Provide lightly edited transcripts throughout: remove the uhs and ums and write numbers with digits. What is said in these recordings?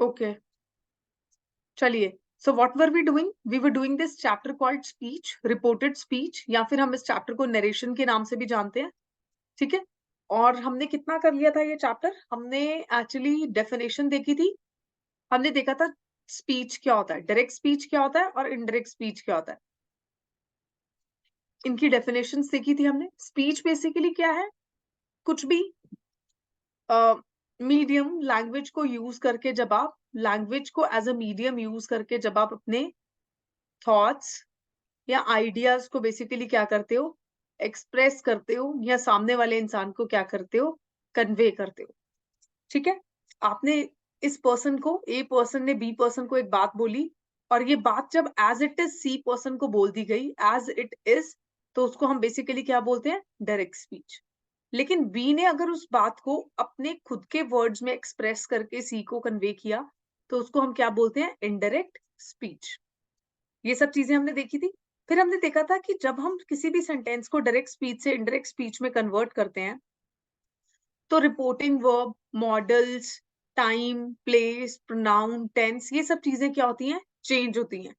Okay. चलिए, so what were we doing? We were doing this chapter called speech, reported speech, या फिर हम इस चैप्टर को नरेशन के नाम से भी जानते हैं, ठीक है? और हमने कितना कर लिया था ये चैप्टर? हमने एक्चुअली डेफिनेशन देखी थी, हमने देखा था स्पीच क्या होता है, डायरेक्ट स्पीच क्या होता है और इनडायरेक्ट स्पीच क्या होता है, इनकी डेफिनेशंस देखी थी हमने। स्पीच बेसिकली क्या है? कुछ भी मीडियम लैंग्वेज को यूज करके, जब आप लैंग्वेज को एज अ मीडियम यूज करके जब आप अपने थॉट्स या आइडियाज को बेसिकली क्या करते हो, एक्सप्रेस करते हो, या सामने वाले इंसान को क्या करते हो, कन्वे करते हो, ठीक है? आपने इस पर्सन को, ए पर्सन ने बी पर्सन को एक बात बोली, और ये बात जब as it is C person को बोल दी गई एज इट इज, तो उसको हम बेसिकली क्या बोलते हैं? Direct speech. लेकिन बी ने अगर उस बात को अपने खुद के वर्ड्स में एक्सप्रेस करके सी को कन्वे किया, तो उसको हम क्या बोलते हैं? Indirect speech. ये सब चीजें हमने देखी थी। फिर हमने देखा था कि जब हम किसी भी सेंटेंस को डायरेक्ट स्पीच से इनडायरेक्ट स्पीच में कन्वर्ट करते हैं, तो reporting verb, modals, time, place, pronoun, tense, ये सब चीजें क्या होती हैं? चेंज होती हैं,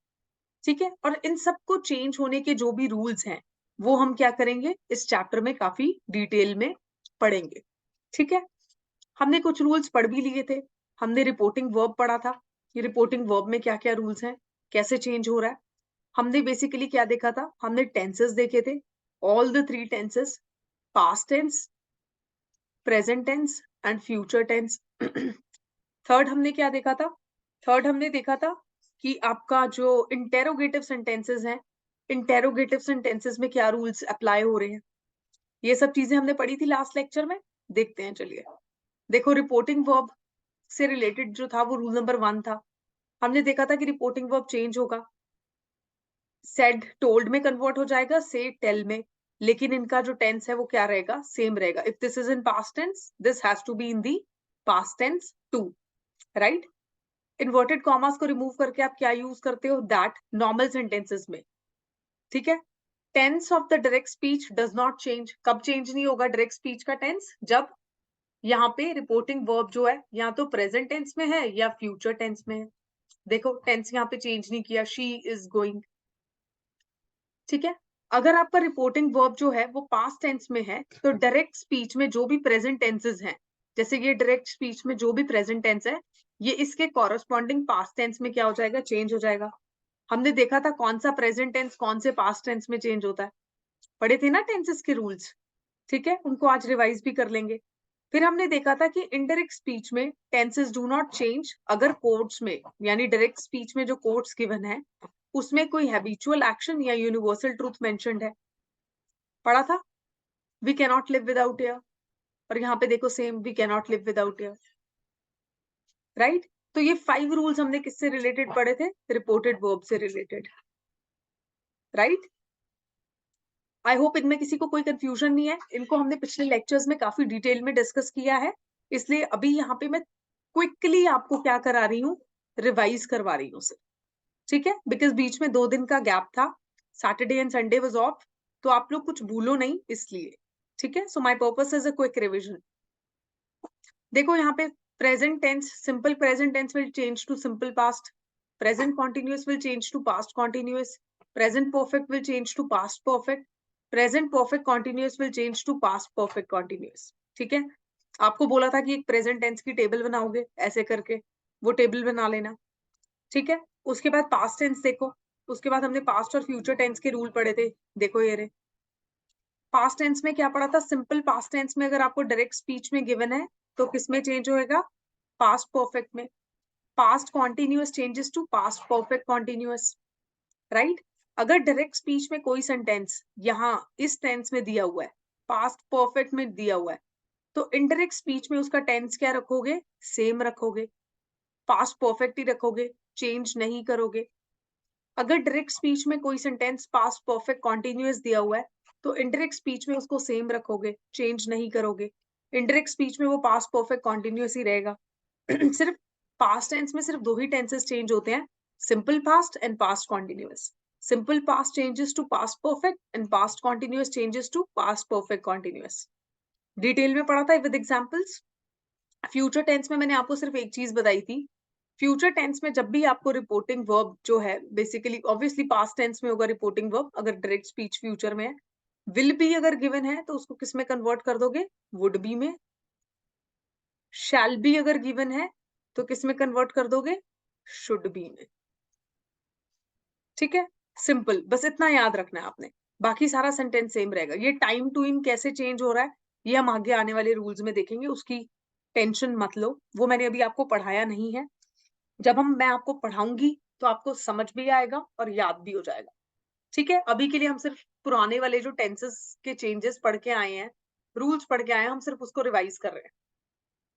ठीक है? और इन सबको चेंज होने के जो भी रूल्स हैं, वो हम क्या करेंगे? इस चैप्टर में काफी डिटेल में पढ़ेंगे, ठीक है? हमने कुछ रूल्स पढ़ भी लिए थे। हमने रिपोर्टिंग वर्ब पढ़ा था, ये रिपोर्टिंग वर्ब में क्या क्या रूल्स हैं, कैसे चेंज हो रहा है। हमने बेसिकली क्या देखा था? हमने टेंसेस देखे थे, all the 3 tenses, past tense, present tense and future tense. Third हमने क्या देखा था? थर्ड हमने देखा था कि आपका जो इंटेरोगेटिव सेंटेंसेस हैं, इंटेरोगेटिव सेंटेंसेस में क्या रूल्स अप्लाई हो रहे हैं। ये सब चीजें हमने पढ़ी थी लास्ट लेक्चर में। देखते हैं, चलिए। देखो, रिपोर्टिंग वर्ब से रिलेटेड जो था वो रूल नंबर 1 था। हमने देखा था कि रिपोर्टिंग वर्ब चेंज होगा, सेड टोल्ड में कन्वर्ट हो जाएगा, से टेल में, लेकिन इनका जो टेंस है वो क्या रहेगा? सेम रहेगा। If this is in past tense, this has to be in the past tense too, right? Inverted commas को रिमूव करके आप क्या यूज करते हो? दैट, नॉर्मल सेंटेंसेस में, ठीक है? Tense of the direct speech does not change. कब चेंज नहीं होगा डायरेक्ट स्पीच का टेंस? जब यहाँ पे रिपोर्टिंग वर्ब जो है या तो प्रेजेंट टेंस में है या फ्यूचर टेंस में है। देखो, टेंस यहाँ पे चेंज नहीं किया, शी इज गोइंग, ठीक है? अगर आपका रिपोर्टिंग वर्ब जो है वो पास्ट टेंस में है, तो डायरेक्ट स्पीच में जो भी प्रेजेंट टेंसेस हैं, जैसे ये डायरेक्ट स्पीच में जो भी प्रेजेंट टेंस है, ये इसके कॉरेस्पॉन्डिंग पास्ट टेंस में क्या हो जाएगा? चेंज हो जाएगा। हमने देखा था कौन सा प्रेजेंट टेंस कौन से पास्ट टेंस में चेंज होता है, पढ़े थे ना टेंसेस के रूल्स, ठीक है? उनको आज रिवाइज भी कर लेंगे। फिर हमने देखा था कि इनडायरेक्ट स्पीच में टेंसेस डू नॉट चेंज अगर कोट्स में, यानी डायरेक्ट स्पीच में जो कोट्स गिवन है उसमें कोई हैबिचुअल एक्शन या यूनिवर्सल ट्रूथ मेंशन्ड है। पढ़ा था, we can not live without air, और यहाँ पे देखो same, we can not live without air, right? तो ये 5 रूल्स हमने किससे रिलेटेड पढ़े थे? रिपोर्टेड वर्ब से रिलेटेड, राइट? आई होप इनमें किसी को कोई कंफ्यूजन नहीं है। इनको हमने पिछले लेक्चर्स में काफी डिटेल में डिस्कस किया है, इसलिए अभी यहाँ पे मैं क्विकली आपको क्या करा रही हूँ? रिवाइज करवा रही हूँ सिर्फ, ठीक है? बिकॉज बीच में 2 दिन का गैप था, Saturday and Sunday was off, तो आप लोग कुछ भूलो नहीं इसलिए, ठीक है? So my purpose is a quick revision. देखो यहाँ पे, present tense, simple present tense will change to simple past, present continuous will change to past continuous, present perfect will change to past perfect, present perfect continuous will change to past perfect continuous, ठीक है? आपको बोला था कि एक present tense की table बनाओगे ऐसे करके, वो टेबल बना लेना, ठीक है? उसके बाद पास्ट टेंस देखो, उसके बाद हमने पास्ट और फ्यूचर टेंस के रूल पढ़े थे। देखो ये रहे, पास्ट टेंस में क्या पढ़ा था? सिंपल पास्ट टेंस में अगर आपको डायरेक्ट स्पीच में गिवन है तो किस में चेंज होएगा? पास्ट परफेक्ट में। Past continuous changes to past perfect continuous, right? अगर डायरेक्ट स्पीच में कोई सेंटेंस यहाँ इस टेंस में दिया हुआ है, पास्ट परफेक्ट में दिया हुआ है, तो इनडायरेक्ट स्पीच में उसका टेंस क्या रखोगे? सेम रखोगे, पास्ट परफेक्ट ही रखोगे, चेंज नहीं करोगे। अगर डायरेक्ट स्पीच में कोई सेंटेंस पास्ट परफेक्ट कॉन्टिन्यूअस दिया हुआ है, तो इनडायरेक्ट स्पीच में उसको सेम रखोगे, चेंज नहीं करोगे। इनडायरेक्ट स्पीच में वो पास्ट परफेक्ट कॉन्टिन्यूअस ही रहेगा। सिर्फ पास्ट टेंस में सिर्फ 2 ही टेंसेस चेंज होते हैं, simple past and past continuous. Simple past changes to past perfect and past continuous changes to past perfect continuous. Detail में पढ़ा था विद एग्जांपल्स। फ्यूचर टेंस में मैंने आपको सिर्फ एक चीज बताई थी फ्यूचर टेंस में जब भी आपको रिपोर्टिंग वर्ब जो है, बेसिकली ऑब्वियसली पास्ट टेंस में होगा रिपोर्टिंग वर्ब, अगर डायरेक्ट स्पीच फ्यूचर में है। विल बी अगर गिवन है तो उसको किस में कन्वर्ट कर दोगे, वुड बी में। शैल बी अगर गिवन है तो किस में कन्वर्ट कर दोगे, शुड बी में। ठीक है, सिंपल, बस इतना याद रखना है आपने, बाकी सारा सेंटेंस सेम रहेगा। ये टाइम टू इन कैसे चेंज हो रहा है ये हम आगे आने वाले रूल्स में देखेंगे, उसकी टेंशन मत लो, वो मैंने अभी आपको पढ़ाया नहीं है। जब मैं आपको पढ़ाऊंगी तो आपको समझ भी आएगा और याद भी हो जाएगा। ठीक है, अभी के लिए हम सिर्फ पुराने वाले जो टेंसेस के चेंजेस पढ़ के आए हैं, रूल्स पढ़ के आए हैं, हम सिर्फ उसको रिवाइज कर रहे हैं,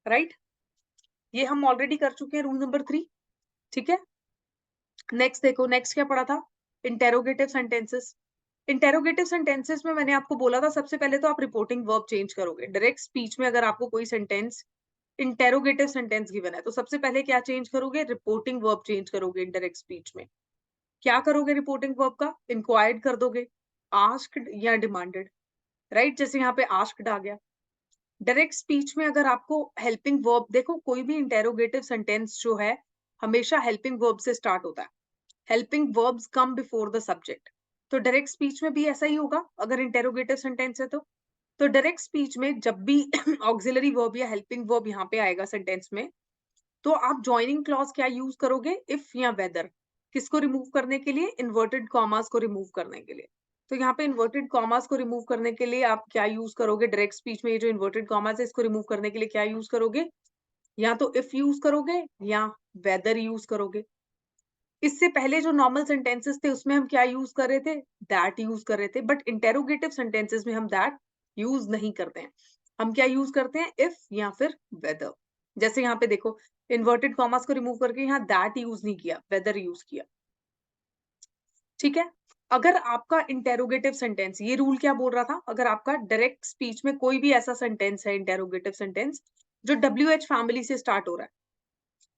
राइट। ये हम ऑलरेडी कर चुके हैं, रूल नंबर 3। ठीक है, नेक्स्ट देखो, नेक्स्ट क्या पढ़ा था, इंटेरोगेटिव सेंटेंसेस। इंटेरोगेटिव सेंटेंसेस में मैंने आपको बोला था सबसे पहले तो आप रिपोर्टिंग वर्ब चेंज करोगे। डायरेक्ट स्पीच में अगर आपको कोई सेंटेंस इंटेरोगेटिव सेंटेंस गिवन है तो सबसे पहले क्या चेंज करोगे, रिपोर्टिंग वर्ब चेंज करोगे। इंडायरेक्ट स्पीच में क्या करोगे, रिपोर्टिंग वर्ब का इंक्वायर्ड कर दोगे, आस्क्ड या डिमांडेड, राइट। जैसे यहाँ पे आस्क्ड आ गया। डायरेक्ट स्पीच में अगर आपको हेल्पिंग वर्ब, देखो कोई भी इंटेरोगेटिव सेंटेंस जो है हमेशा हेल्पिंग वर्ब से स्टार्ट होता है। Helping verbs come before the subject. तो डायरेक्ट स्पीच में भी ऐसा ही होगा अगर इंटेरोगेटिव सेंटेंस है तो डायरेक्ट स्पीच में जब भी ऑक्सिलरी वर्ब या हेल्पिंग वर्ब यहाँ पे आएगा सेंटेंस में, तो आप ज्वाइनिंग क्लॉज क्या यूज करोगे, इफ या वेदर। किसको रिमूव करने के लिए, इन्वर्टेड कॉमास को रिमूव करने के लिए। तो यहाँ पे इन्वर्टेड कॉमास को रिमूव करने के लिए आप क्या यूज करोगे, डायरेक्ट स्पीच में ये जो इन्वर्टेड कॉमास है इसको रिमूव करने के लिए क्या यूज करोगे, या तो इफ यूज करोगे या वेदर यूज करोगे। इससे पहले जो नॉर्मल सेंटेंसेस थे उसमें हम क्या यूज कर रहे थे, दैट यूज कर रहे थे। बट इंटेरोगेटिव सेंटेंसेस में हम दैट यूज नहीं करते हैं, हम क्या यूज करते हैं, इफ या फिर वेदर। जैसे यहाँ पे देखो, इन्वर्टेड कॉमास को रिमूव करके यहाँ दैट यूज नहीं किया, वेदर यूज किया। ठीक है, अगर आपका इंटेरोगेटिव सेंटेंस, ये रूल क्या बोल रहा था, अगर आपका डायरेक्ट स्पीच में कोई भी ऐसा सेंटेंस है इंटेरोगेटिव सेंटेंस जो WH फैमिली से स्टार्ट हो रहा है,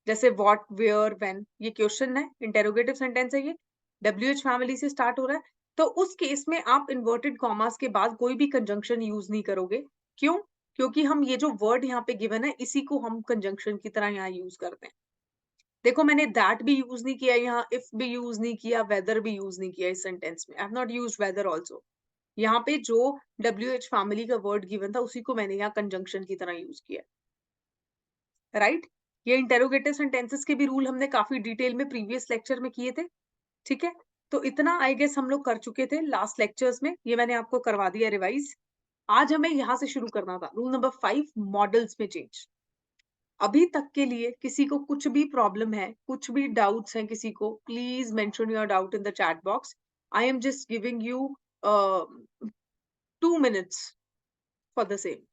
जैसे व्हाट, वेयर, व्हेन, ये क्वेश्चन है, इंटेरोगेटिव सेंटेंस है, ये WH फैमिली से स्टार्ट हो रहा है, तो उस केस में आप इन्वर्टेड कॉमास के बाद कोई भी कंजंक्शन यूज नहीं करोगे। क्यों, क्योंकि हम ये जो वर्ड यहाँ पे गिवन है इसी को हम कंजंक्शन की तरह यहाँ यूज करते हैं। देखो मैंने दैट भी यूज नहीं किया यहाँ, इफ भी यूज नहीं किया, वेदर भी यूज नहीं किया इस सेंटेंस में। I have not used whether also. यहाँ पे जो WH फैमिली का वर्ड गिवन था उसी को मैंने यहाँ कंजंक्शन की तरह यूज किया, राइट। ये इंटेरोगेटिव सेंटेंसेस के भी रूल हमने काफी डिटेल में प्रीवियस लेक्चर में किए थे। ठीक है, तो इतना आई गेस हम लोग कर चुके थे लास्ट लेक्चर्स में, ये मैंने आपको करवा दिया रिवाइज। आज हमें यहाँ से शुरू करना था, रूल नंबर 5, मॉडल्स में चेंज। अभी तक के लिए किसी को कुछ भी प्रॉब्लम है, कुछ भी डाउट्स हैं किसी को, please mention your doubt in the chat box. I am just giving you 2 minutes for the same.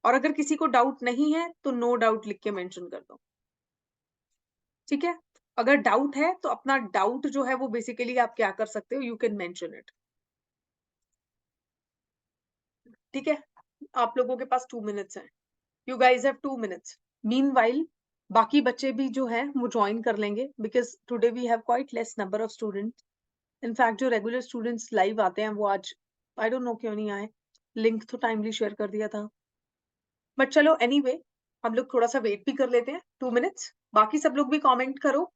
और अगर किसी को डाउट नहीं है तो नो डाउट लिख के मेंशन कर दो। ठीक है, अगर डाउट है तो अपना डाउट जो है वो बेसिकली आप क्या कर सकते हो, यू कैन मेंशन इट। ठीक है, आप लोगों के पास 2 minutes हैं, you guys have 2 minutes। Meanwhile बाकी बच्चे भी जो है वो ज्वाइन कर लेंगे, because today we have quite less number of students. In fact जो रेगुलर स्टूडेंट्स लाइव आते हैं वो आज आई डोंट नो क्यों नहीं आए, लिंक तो टाइमली शेयर कर दिया था। बट चलो एनीवे, हम लोग थोड़ा सा वेट भी कर लेते हैं 2 minutes। बाकी सब लोग भी कमेंट करो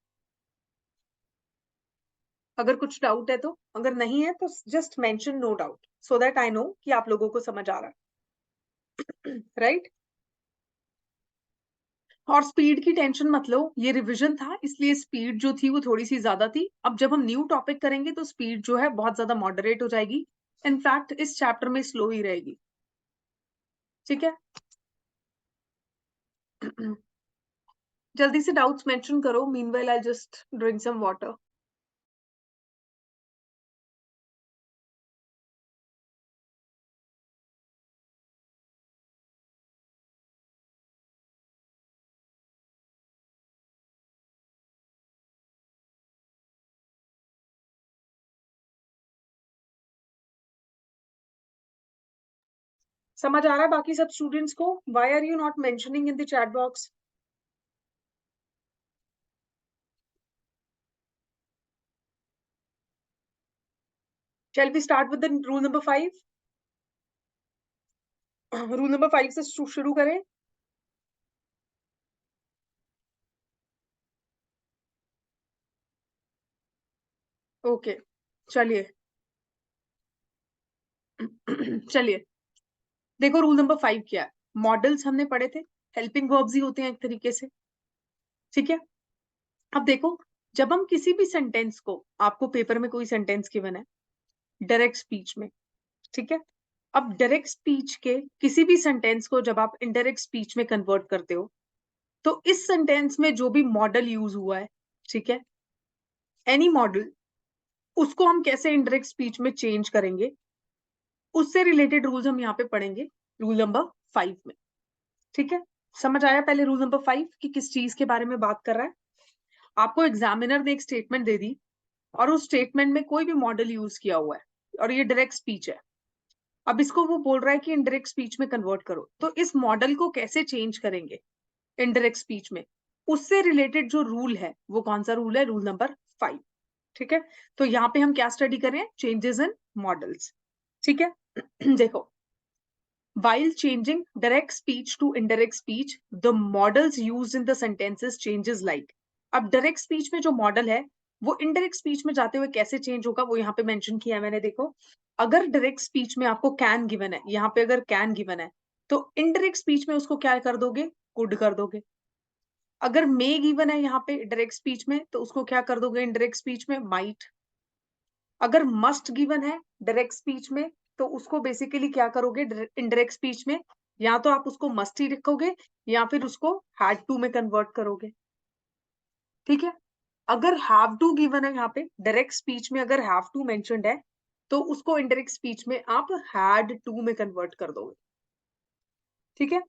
अगर कुछ डाउट है तो, अगर नहीं है तो just mention no doubt, so that I know कि आप लोगों को समझ आ रहा है, राइट। और स्पीड की टेंशन मत लो, ये रिवीजन था इसलिए स्पीड जो थी वो थोड़ी सी ज्यादा थी। अब जब हम न्यू टॉपिक करेंगे तो स्पीड जो है बहुत ज्यादा मॉडरेट हो जाएगी, इनफैक्ट इस चैप्टर में स्लो ही रहेगी। ठीक है, जल्दी से डाउट्स मेंशन करो, meanwhile I just drink some water. समझ आ रहा है बाकी सब स्टूडेंट्स को, why are you not mentioning in the chat box. Shall we start with the rule number 5। Rule number 5 से शुरू करें। ओके, चलिए चलिए देखो रूल नंबर 5 क्या है। मॉडल्स हमने पढ़े थे, हेल्पिंग वर्ब्स ही होते हैं एक तरीके से, ठीक है। अब देखो, जब हम किसी भी सेंटेंस को, आपको पेपर में कोई सेंटेंस गिवन है डायरेक्ट स्पीच में, ठीक है। अब डायरेक्ट स्पीच के किसी भी सेंटेंस को जब आप इनडायरेक्ट स्पीच में कन्वर्ट करते हो, तो इस सेंटेंस में जो भी मॉडल यूज हुआ है, ठीक है, एनी मॉडल, उसको हम कैसे इनडायरेक्ट स्पीच में चेंज करेंगे, उससे रिलेटेड रूल्स हम यहाँ पे पढ़ेंगे रूल नंबर 5 में, ठीक है। समझ आया पहले रूल नंबर 5 कि किस चीज के बारे में बात कर रहा है। आपको एग्जामिनर ने एक स्टेटमेंट दे दी और उस स्टेटमेंट में कोई भी मॉडल यूज किया हुआ है और ये डायरेक्ट स्पीच है। अब इसको वो बोल रहा है कि इनडायरेक्ट स्पीच में कन्वर्ट करो, तो इस मॉडल को कैसे चेंज करेंगे इनडायरेक्ट स्पीच में, उससे रिलेटेड जो रूल है वो कौन सा रूल है, रूल नंबर 5, ठीक है। तो यहाँ पे हम क्या स्टडी करें, चेंजेस इन मॉडल्स, ठीक है। देखो, while changing direct speech to indirect speech, the models used in the sentences changes like। अब डायरेक्ट स्पीच में जो मॉडल है वो इनडायरेक्ट स्पीच में जाते हुए कैसे चेंज होगा, वो यहाँ पे मेंशन किया है मैंने। देखो, अगर डायरेक्ट स्पीच में आपको कैन गिवन है, यहाँ पे अगर कैन गिवन है तो इनडायरेक्ट स्पीच में उसको क्या कर दोगे, कुड कर दोगे। अगर मे गिवन है यहाँ पे डायरेक्ट स्पीच में, तो उसको क्या कर दोगे इनडायरेक्ट स्पीच में, माइट। अगर मस्ट गिवन है डायरेक्ट स्पीच में, तो उसको बेसिकली क्या करोगे इनडायरेक्ट स्पीच में, या तो आप उसको मस्ट ही रखोगे या फिर उसको हैड टू में कन्वर्ट करोगे, ठीक है। अगर हैव टू गिवन है यहाँ पे डायरेक्ट स्पीच में, अगर हैव टू मेंशन्ड है तो उसको इनडायरेक्ट स्पीच में आप हैड टू में कन्वर्ट कर दोगे, ठीक है।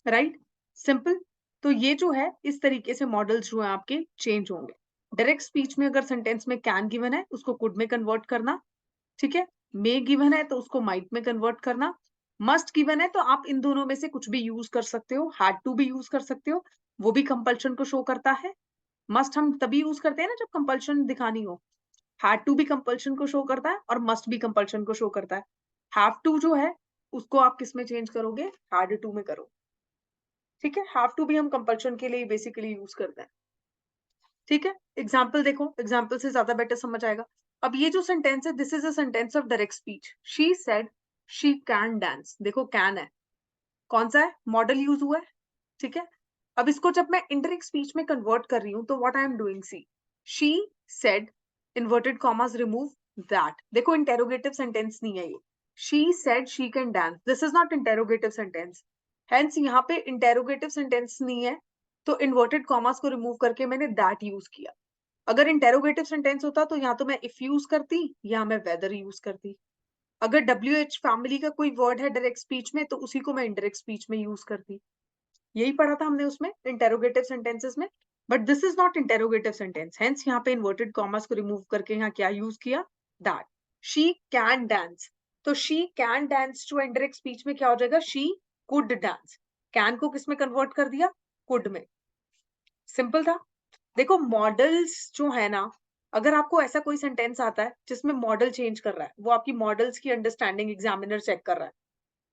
Right, simple. तो ये जो है इस तरीके से मॉडल्स जो है आपके चेंज होंगे। डायरेक्ट स्पीच में अगर सेंटेंस में कैन गिवन है उसको कुड में कन्वर्ट करना, ठीक है। मे गिवन है तो उसको माइट में कन्वर्ट करना। मस्ट गिवन है तो आप इन दोनों में से कुछ भी यूज कर सकते हो, हैड टू भी यूज कर सकते हो, वो भी कंपल्शन को शो करता है। मस्ट हम तभी यूज करते हैं ना जब कंपल्शन दिखानी हो। हैड टू भी कंपल्शन को शो करता है और मस्ट भी कंपल्शन को शो करता है। हैव टू जो है उसको आप किस में चेंज करोगे, हैड टू में करो, ठीक है। हैव टू भी हम कंपल्शन के लिए बेसिकली यूज करते हैं, ठीक है। एग्जाम्पल देखो, एग्जाम्पल से ज्यादा बेटर समझ आएगा। अब ये जो सेंटेंस है, this is a sentence of direct speech. She said she can dance. देखो कैन है, कौन सा है, मॉडल यूज हुआ है, ठीक है। अब इसको जब मैं इंडायरेक्ट स्पीच में कन्वर्ट कर रही हूँ तो what I am doing, see she said inverted commas remove that. देखो इंटेरोगेटिव सेंटेंस नहीं है ये। She said she can dance, this is not interrogative sentence, hence यहाँ पे इंटेरोगेटिव सेंटेंस नहीं है, तो इन्वर्टेड कॉमास को रिमूव करके मैंने दैट यूज किया। अगर इंटेरोगेटिव सेंटेंस होता तो या तो मैं इफ यूज करती या मैं वेदर यूज करती। अगर WH फैमिली का कोई वर्ड है डायरेक्ट स्पीच में तो उसी को मैं इंडायरेक्ट स्पीच में यूज करती। यही पढ़ा था हमने उसमें इंटेरोगेटिव सेंटेंसेस में। But this is not interrogative sentence, hence यहाँ पे इन्वर्टेड कॉमर्स को रिमूव करके यहाँ क्या यूज किया, दैट। शी कैन डांस, तो शी कैन डांस जो इंडायरेक्ट स्पीच में क्या हो जाएगा, शी कुड डांस। कैन को किस में कन्वर्ट कर दिया, कुड में। सिंपल था। देखो मॉडल्स जो है ना, अगर आपको ऐसा कोई सेंटेंस आता है जिसमें मॉडल चेंज कर रहा है, वो आपकी मॉडल्स की अंडरस्टैंडिंग एग्जामिनर चेक कर रहा है,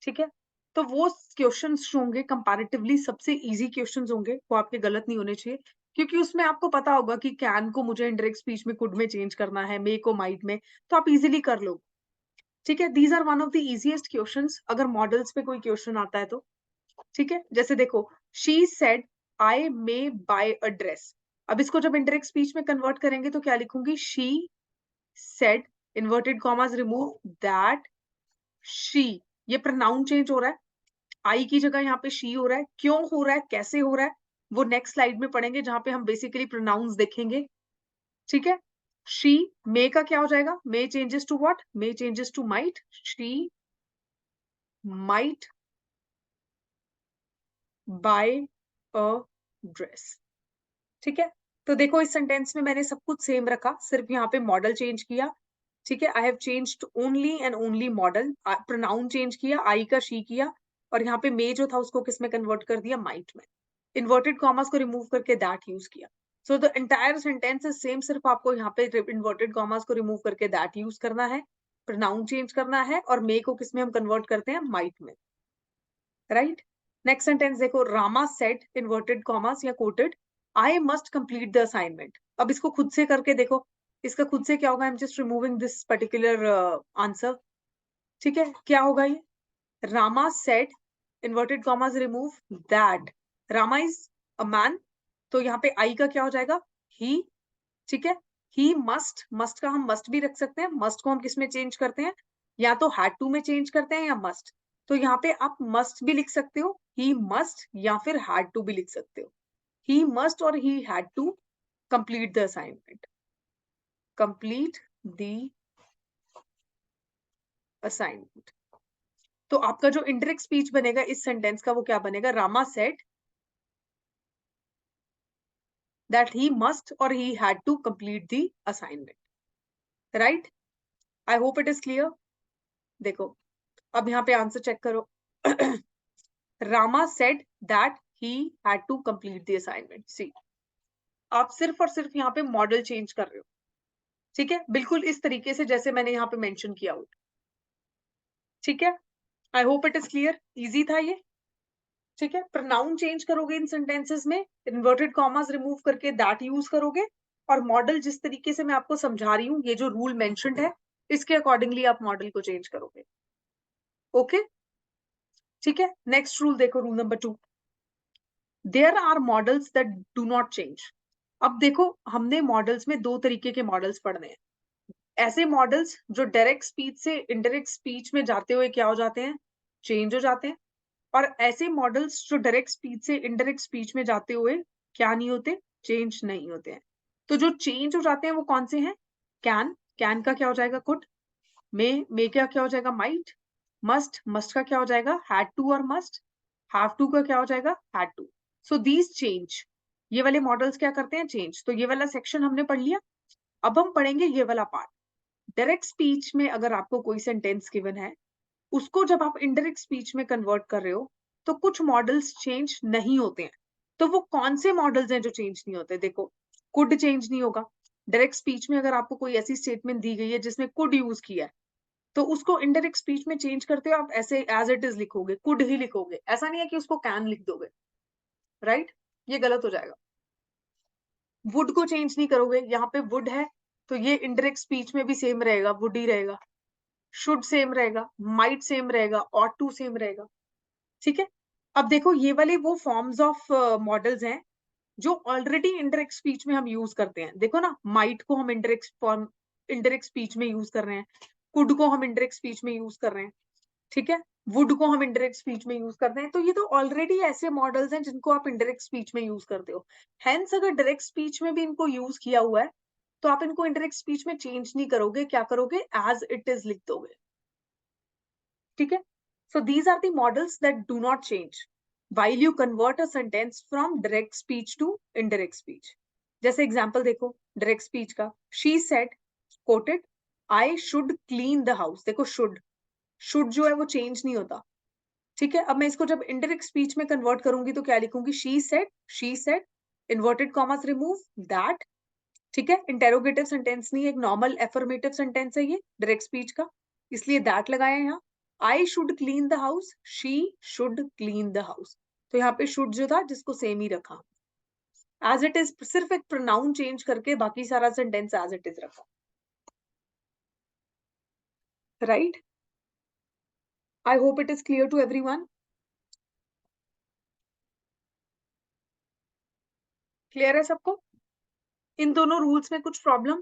ठीक है। तो वो क्वेश्चंस जो होंगे कंपैरेटिवली सबसे इजी क्वेश्चंस होंगे, वो आपके गलत नहीं होने चाहिए, क्योंकि उसमें आपको पता होगा कि कैन को मुझे इंडायरेक्ट स्पीच में कुड में चेंज करना है, मे को माइट में, तो आप इजीली कर लो, ठीक है। These are one of the easiest questions अगर मॉडल्स पे कोई क्वेश्चन आता है तो, ठीक है। जैसे देखो, she said I may buy a dress. अब इसको जब इंडायरेक्ट स्पीच में कन्वर्ट करेंगे तो क्या लिखूंगी, she said inverted commas remove that she. ये प्रोनाउन चेंज हो रहा है, आई की जगह यहाँ पे शी हो रहा है। क्यों हो रहा है, कैसे हो रहा है, वो नेक्स्ट स्लाइड में पढ़ेंगे जहां पे हम बेसिकली प्रोनाउंस देखेंगे, ठीक है। शी, मे का क्या हो जाएगा, may changes to what, may changes to might. She might buy a dress, ठीक है। तो देखो इस सेंटेंस में मैंने सब कुछ सेम रखा, सिर्फ यहाँ पे मॉडल चेंज किया, ठीक है। I have changed only and only model. Pronoun change किया, आई का शी किया, और यहाँ पे मे जो था उसको किस में कन्वर्ट कर दिया, माइट में। इन्वर्टेड कॉमर्स को रिमूव करके दैट यूज किया। So the entire sentence is same, सिर्फ आपको यहाँ पे इन्वर्टेड कॉमर्स को रिमूव करके दैट यूज करना है, प्रोनाउन चेंज करना है, और मे को किस में हम कन्वर्ट करते हैं, माइट में, राइट। नेक्स्ट सेंटेंस देखो, रामा सेड इन्वर्टेड कॉमर्स या coated I must complete the assignment. अब इसको खुद से करके देखो, इसका खुद से क्या होगा, I am just removing this particular answer, ठीक है। क्या होगा ये, Rama said, inverted commas remove, that Rama is a man, तो यहाँ पे आई का क्या हो जाएगा, ही, ठीक है। ही मस्ट, मस्ट का हम मस्ट भी रख सकते हैं, मस्ट को हम किस में चेंज करते हैं, या तो हैड टू में चेंज करते हैं या मस्ट, तो यहाँ पे आप मस्ट भी लिख सकते हो, ही मस्ट, या फिर हैड टू भी लिख सकते हो, ही मस्ट और he had to complete the assignment, complete the assignment. तो आपका जो इंडायरेक्ट स्पीच बनेगा इस सेंटेंस का वो क्या बनेगा, Rama said that he must or he had to complete the assignment, right? I hope it is clear. देखो अब यहाँ पे आंसर चेक करो। Rama said that he had to complete the assignment. See, आप सिर्फ और सिर्फ यहाँ पे मॉडल चेंज कर रहे हो, ठीक है, बिल्कुल इस तरीके से जैसे मैंने यहाँ पे मेंशन किया हो, ठीक है। I hope it is clear, easy था ये, ठीक है। प्रोनाउन चेंज करोगे इन सेंटेंसेस में, इन्वर्टेड कॉमास रिमूव करके दैट यूज करोगे, और मॉडल जिस तरीके से मैं आपको समझा रही हूँ, ये जो रूल मेंशन्ड है इसके अकॉर्डिंगली आप मॉडल को चेंज करोगे, ओके, ठीक है। नेक्स्ट रूल देखो, rule number 2, there are modals that do not change. अब देखो हमने मॉडल्स में दो तरीके के मॉडल्स पढ़ने हैं, ऐसे मॉडल्स जो डायरेक्ट स्पीच से इनडायरेक्ट स्पीच में जाते हुए क्या हो जाते हैं, चेंज हो जाते हैं, और ऐसे मॉडल्स जो डायरेक्ट स्पीच से इनडायरेक्ट स्पीच में जाते हुए क्या नहीं होते, चेंज नहीं होते हैं। तो जो चेंज हो जाते हैं वो कौन से हैं, कैन, कैन का क्या हो जाएगा, कुड, मे का क्या हो जाएगा, माइट, मस्ट, मस्ट का क्या हो जाएगा, हैड टू और मस्ट, हैव टू का क्या हो जाएगा, had to. So these change, ये वाले मॉडल्स क्या करते हैं, चेंज। तो ये वाला सेक्शन हमने पढ़ लिया, अब हम पढ़ेंगे ये वाला पार्ट। डायरेक्ट स्पीच में अगर आपको कोई सेंटेंस गिवन है, उसको जब आप इनडायरेक्ट स्पीच में कन्वर्ट कर रहे हो, तो कुछ मॉडल्स चेंज नहीं होते हैं। तो वो कौन से मॉडल्स हैं जो चेंज नहीं होते, देखो कुड चेंज नहीं होगा। डायरेक्ट स्पीच में अगर आपको कोई ऐसी स्टेटमेंट दी गई है जिसमें कुड यूज किया है, तो उसको इनडायरेक्ट स्पीच में चेंज करते हो आप, ऐसे एज इट इज लिखोगे, कुड ही लिखोगे, ऐसा नहीं है कि उसको कैन लिख दोगे, राइट, ये गलत हो जाएगा। वुड को चेंज नहीं करोगे, यहाँ पे वुड है तो ये इनडायरेक्ट स्पीच में भी सेम रहेगा, वुड ही रहेगा। शुड सेम रहेगा, माइट सेम रहेगा, ऑट टू सेम रहेगा, ठीक है। अब देखो ये वाले वो फॉर्म्स ऑफ मॉडल्स हैं जो ऑलरेडी इंडायरेक्ट स्पीच में हम यूज करते हैं। देखो ना, माइट को हम इंडायरेक्ट फॉर्म, इंडायरेक्ट स्पीच में यूज कर रहे हैं, कुड को हम इंडायरेक्ट स्पीच में यूज कर रहे हैं, ठीक है, वुड को हम इंडायरेक्ट स्पीच में यूज करते हैं। तो ये तो ऑलरेडी ऐसे मॉडल्स हैं जिनको आप इंडायरेक्ट स्पीच में यूज करते हो। हेंस अगर डायरेक्ट स्पीच में भी इनको यूज किया हुआ है, तो आप इनको इंडायरेक्ट स्पीच में चेंज नहीं करोगे, क्या करोगे, एज इट इज लिख दोगे, ठीक है। So these are the models that do not change while you convert a sentence from direct speech to indirect speech. जैसे एग्जाम्पल देखो डायरेक्ट स्पीच का, she said, quoted, I should clean the house। देखो should जो है वो change नहीं होता, ठीक है। अब मैं इसको जब इंडायरेक्ट स्पीच में कन्वर्ट करूंगी तो क्या लिखूंगी, she said, inverted commas remove, that, ठीक है। इंटेरोगेटिव सेंटेंस नहीं, एक नॉर्मल एफर्मेटिव सेंटेंस है ये डायरेक्ट स्पीच का, इसलिए दैट लगाया यहाँ। I should clean the house, she should clean the house, तो यहाँ पे शुड जो था जिसको सेम ही रखा, एज इट इज, सिर्फ एक प्रोनाउन चेंज करके बाकी सारा सेंटेंस एज इट इज रखा, right. I hope it is clear to everyone, clear है सबको, इन दोनों रूल्स में कुछ प्रॉब्लम,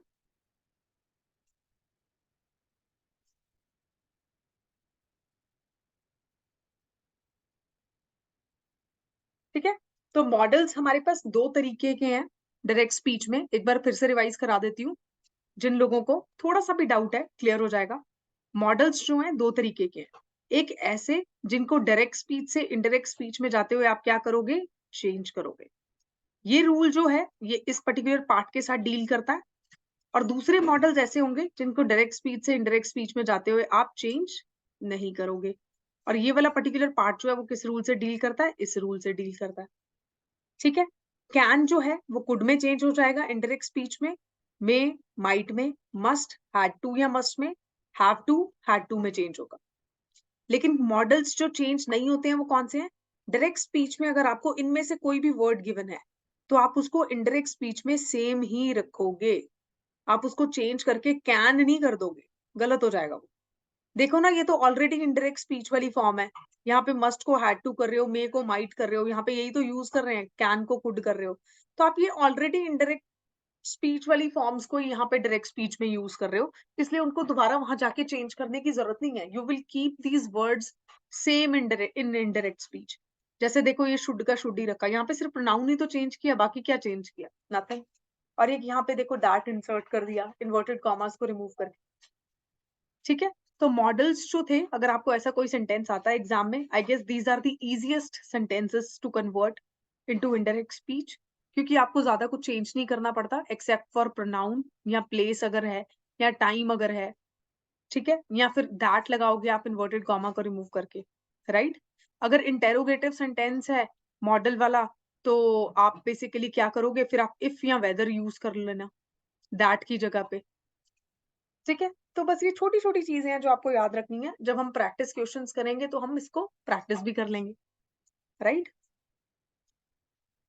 ठीक है। तो मॉडल्स हमारे पास दो तरीके के हैं डायरेक्ट स्पीच में, एक बार फिर से रिवाइज करा देती हूँ, जिन लोगों को थोड़ा सा भी डाउट है क्लियर हो जाएगा। मॉडल्स जो हैं दो तरीके के हैं, एक ऐसे जिनको डायरेक्ट स्पीच से इनडायरेक्ट स्पीच में जाते हुए आप क्या करोगे, चेंज करोगे, ये रूल जो है ये इस पर्टिकुलर पार्ट के साथ डील करता है। और दूसरे मॉडल्स ऐसे होंगे जिनको डायरेक्ट स्पीच से इनडायरेक्ट स्पीच में जाते हुए आप चेंज नहीं करोगे, और ये वाला पर्टिकुलर पार्ट जो है वो किस रूल से डील करता है, इस रूल से डील करता है, ठीक है। कैन जो है वो कुड में चेंज हो जाएगा इंडायरेक्ट स्पीच में, मे, माइट में, मस्ट, हैड टू या मस्ट में, हैव टू, हैड टू में चेंज होगा। लेकिन मॉडल्स जो चेंज नहीं होते हैं वो कौन से हैं, डायरेक्ट स्पीच में अगर आपको इनमें से कोई भी वर्ड गिवन है तो आप उसको इनडायरेक्ट स्पीच में सेम ही रखोगे, आप उसको चेंज करके कैन नहीं कर दोगे, गलत हो जाएगा वो। देखो ना, ये तो ऑलरेडी इनडायरेक्ट स्पीच वाली फॉर्म है। यहाँ पे मस्ट को हैड टू कर रहे हो, मे को माइट कर रहे हो, यहाँ पे यही तो यूज कर रहे हैं, कैन को कुड कर रहे हो। तो आप ये ऑलरेडी इनडायरेक्ट स्पीच वाली फॉर्म्स को यहाँ पे डायरेक्ट स्पीच में यूज कर रहे हो, इसलिए उनको दोबारा वहां जाके चेंज करने की जरूरत नहीं है। You will keep these words same in indirect speech. जैसे देखो, ये शुड का शुड ही रखा, यहाँ पे सिर्फ प्रोनाउन ही तो चेंज किया, बाकी क्या चेंज किया? नथिंग। और एक यहाँ पे देखो दैट इंसर्ट कर दिया, इन्वर्टेड कॉमास को रिमूव करके। ठीक है, तो मॉडल्स जो थे, अगर आपको ऐसा कोई सेंटेंस आता है एग्जाम में, I guess these are the easiest sentences to convert into indirect speech, क्योंकि आपको ज्यादा कुछ चेंज नहीं करना पड़ता एक्सेप्ट फॉर प्रोनाउन या प्लेस अगर है, या टाइम अगर है। ठीक है, या फिर दैट लगाओगे आप इन्वर्टेड कॉमा को रिमूव करके, राइट। अगर इंटेरोगेटिव सेंटेंस है मॉडल वाला, तो आप बेसिकली क्या करोगे, फिर आप इफ या वेदर यूज कर लेना दैट की जगह पे। ठीक है, तो बस ये छोटी छोटी चीजें हैं जो आपको याद रखनी है। जब हम प्रैक्टिस क्वेश्चंस करेंगे तो हम इसको प्रैक्टिस भी कर लेंगे, right.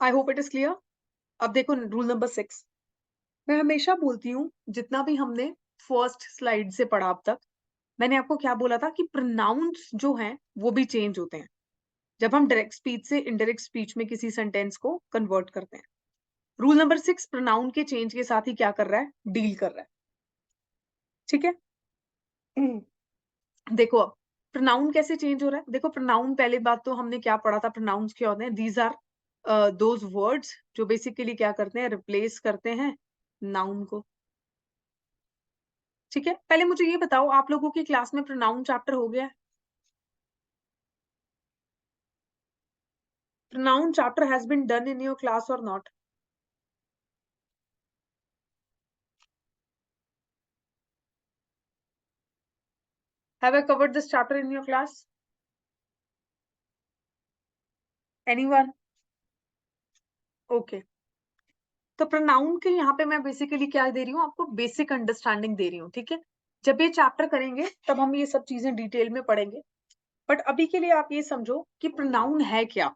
I hope it is clear. अब देखो रूल नंबर 6, मैं हमेशा बोलती हूँ, जितना भी हमने फर्स्ट स्लाइड से पढ़ा अब तक, मैंने आपको क्या बोला था कि प्रोनाउंस जो हैं वो भी चेंज होते हैं जब हम डायरेक्ट स्पीच से इनडायरेक्ट स्पीच में किसी सेंटेंस को कन्वर्ट करते हैं। रूल नंबर 6 प्रोनाउन के चेंज के साथ ही क्या कर रहा है, डील कर रहा है। ठीक है, देखो अब प्रोनाउन कैसे चेंज हो रहा है। देखो प्रोनाउन, पहले बात तो हमने क्या पढ़ा था, प्रोनाउंस क्या होते हैं, दीज आर दोज वर्ड्स जो बेसिकली क्या करते हैं, रिप्लेस करते हैं नाउन को। ठीक है, पहले मुझे ये बताओ, आप लोगों की क्लास में प्रोनाउन चैप्टर हो गया है? Pronoun chapter has been done in your class और not? Have I covered this chapter in your class? Anyone? Okay, तो प्रोनाउन के यहाँ पे मैं बेसिकली क्या दे रही हूँ आपको, बेसिक अंडरस्टैंडिंग दे रही हूँ। ठीक है, जब ये चैप्टर करेंगे तब हम ये सब चीजें डिटेल में पढ़ेंगे, बट अभी के लिए आप ये समझो कि प्रोनाउन है क्या।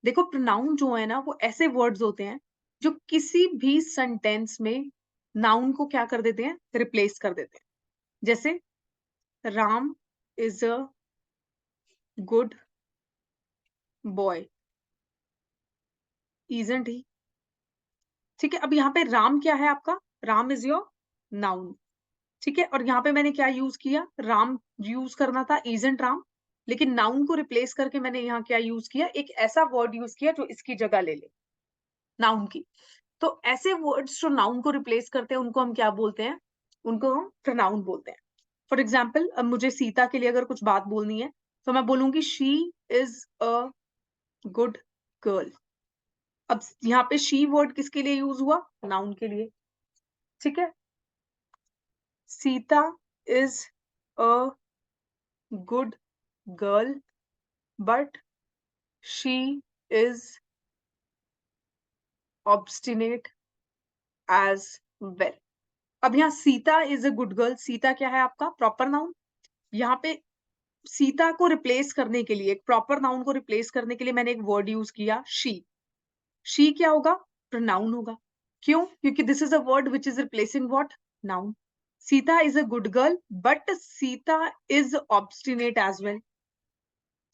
देखो प्रोनाउन जो है ना, वो ऐसे वर्ड्स होते हैं जो किसी भी सेंटेंस में नाउन को क्या कर देते हैं, रिप्लेस कर देते हैं। जैसे Ram is a good boy, isn't he. ठीक है, अब यहाँ पे राम क्या है आपका, राम इज योर नाउन। ठीक है, और यहाँ पे मैंने क्या यूज किया, राम यूज करना था, इजंट राम, लेकिन नाउन को रिप्लेस करके मैंने यहाँ क्या यूज किया, एक ऐसा वर्ड यूज किया जो इसकी जगह ले ले नाउन की। तो ऐसे वर्ड्स जो नाउन को रिप्लेस करते हैं उनको हम क्या बोलते हैं, उनको हम प्रोनाउन बोलते हैं। फॉर एग्जाम्पल, अब मुझे सीता के लिए अगर कुछ बात बोलनी है, तो मैं बोलूंगी she is a good girl. अब यहाँ पे शी वर्ड किसके लिए यूज हुआ, नाउन के लिए। ठीक है, Sita is a good girl but she is obstinate as well. अब यहाँ Sita is a good girl, Sita क्या है आपका प्रॉपर नाउन। यहाँ पे सीता को रिप्लेस करने के लिए, एक प्रॉपर नाउन को रिप्लेस करने के लिए मैंने एक वर्ड यूज किया शी। शी क्या होगा, प्रोनाउन होगा। क्यों, क्योंकि this is a word which is replacing what, noun. Sita is a good girl but Sita is obstinate as well.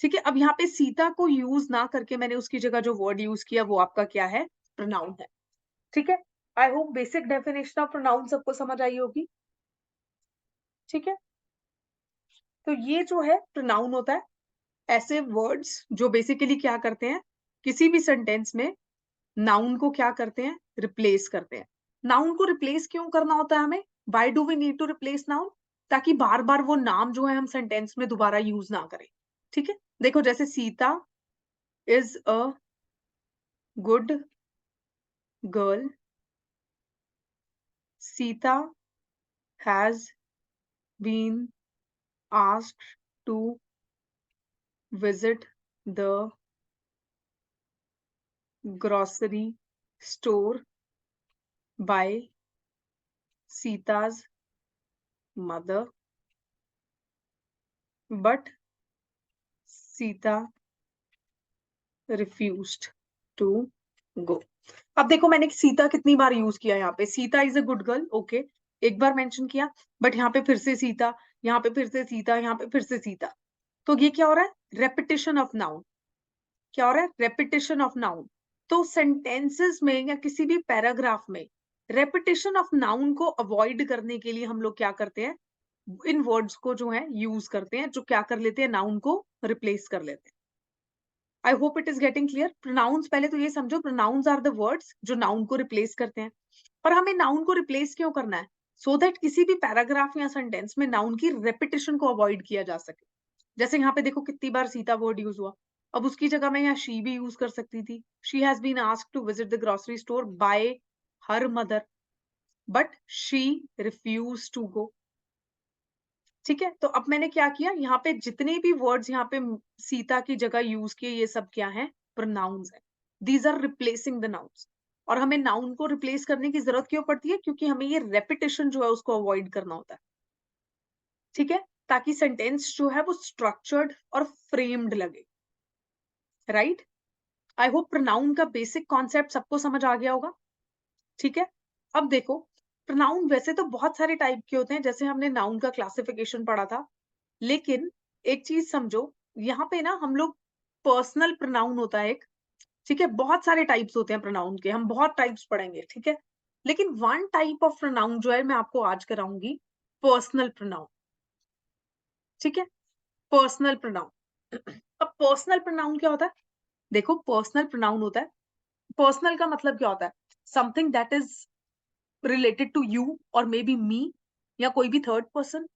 ठीक है, अब यहाँ पे सीता को यूज ना करके मैंने उसकी जगह जो वर्ड यूज किया वो आपका क्या है, प्रोनाउन है। ठीक है, I hope basic definition of pronoun सबको समझ आई होगी। ठीक है, तो ये जो है प्रोनाउन होता है ऐसे वर्ड्स जो बेसिकली क्या करते हैं, किसी भी सेंटेंस में नाउन को क्या करते हैं, रिप्लेस करते हैं। नाउन को रिप्लेस क्यों करना होता है हमें, why do we need to replace noun, ताकि बार बार वो नाम जो है हम सेंटेंस में दोबारा यूज ना करें। ठीक है, देखो जैसे Sita is a good girl, Sita has been asked to visit the grocery store by Sita's mother, but Sita refused to go. अब देखो मैंने सीता कितनी बार यूज किया यहाँ पे, Sita is a good girl, okay, एक बार मेंशन किया, बट यहाँ पे फिर से सीता, यहाँ पे फिर से सीता, यहाँ पे फिर से सीता, तो ये क्या हो रहा है, रेपिटेशन ऑफ नाउन। क्या हो रहा है, रेपिटेशन ऑफ नाउन। तो सेंटेंसेस में या किसी भी पैराग्राफ में रेपिटेशन ऑफ नाउन को अवॉइड करने के लिए हम लोग क्या करते हैं, इन वर्ड्स को जो है यूज करते हैं, जो क्या कर लेते हैं, नाउन को रिप्लेस कर लेते हैं। I hope it is getting clear. Pronouns, पहले तो ये समझो, प्रोनाउंस आर द वर्ड्स जो नाउन को रिप्लेस करते हैं। पर हमें नाउन को रिप्लेस क्यों करना है, सो दैट किसी भी पैराग्राफ या सेंटेंस में नाउन की रेपिटेशन को अवॉइड किया जा सके। जैसे यहाँ पे देखो कितनी बार सीता वर्ड यूज हुआ, अब उसकी जगह मैं यहाँ शी भी यूज कर सकती थी। She has been asked to visit the grocery store by her mother, but she refuse to go. ठीक है, तो अब मैंने क्या किया, यहाँ पे जितने भी वर्ड्स यहाँ पे सीता की जगह यूज किए, ये सब क्या है, प्रोनाउंस है। These are replacing the nouns. और हमें नाउन को रिप्लेस करने की जरूरत क्यों पड़ती है, क्योंकि हमें ये रेपिटेशन जो है उसको अवॉइड करना होता है। ठीक है, ताकि सेंटेंस जो है वो स्ट्रक्चर्ड और फ्रेम्ड लगे। राइट, आई होप प्रोनाउन का बेसिक कॉन्सेप्ट सबको समझ आ गया होगा। ठीक है, अब देखो प्रोनाउन वैसे तो बहुत सारे टाइप के होते हैं, जैसे हमने नाउन का क्लासिफिकेशन पढ़ा था, लेकिन एक चीज समझो, यहाँ पे ना हम लोग पर्सनल प्रोनाउन होता है एक, ठीक है, बहुत सारे टाइप्स होते हैं प्रोनाउन के, हम बहुत टाइप्स पढ़ेंगे, ठीक है, लेकिन वन टाइप ऑफ प्रोनाउन जो है मैं आपको आज कराऊंगी, पर्सनल प्रोनाउन। ठीक है, पर्सनल प्रोनाउन। अब पर्सनल प्रोनाउन क्या होता है, देखो पर्सनल प्रोनाउन होता है, पर्सनल का मतलब क्या होता है, something that is related to you और मे बी मी, या कोई भी थर्ड पर्सन।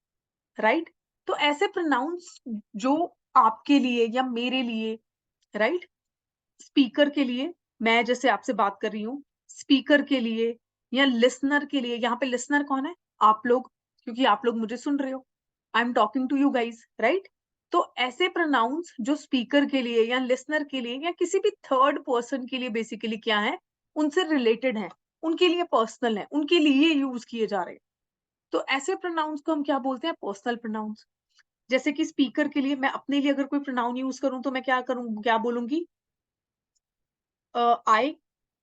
राइट, तो ऐसे प्रोनाउंस जो आपके लिए या मेरे लिए, राइट, स्पीकर के लिए, मैं जैसे आपसे बात कर रही हूँ, स्पीकर के लिए या लिसनर के लिए, यहाँ पे लिसनर कौन है, आप लोग, क्योंकि आप लोग मुझे सुन रहे हो, I am talking to you guys, right. तो ऐसे प्रोनाउंस जो स्पीकर के लिए या लिसनर के लिए या किसी भी थर्ड पर्सन के लिए बेसिकली क्या है, उनसे रिलेटेड है, उनके लिए पर्सनल है, उनके लिए यूज किए जा रहे हैं। तो ऐसे प्रोनाउंस को हम क्या बोलते हैं, पर्सनल प्रोनाउंस। जैसे कि स्पीकर के लिए मैं अपने लिए अगर कोई प्रोनाउन यूज करूं तो मैं क्या करूं, क्या बोलूंगी, आई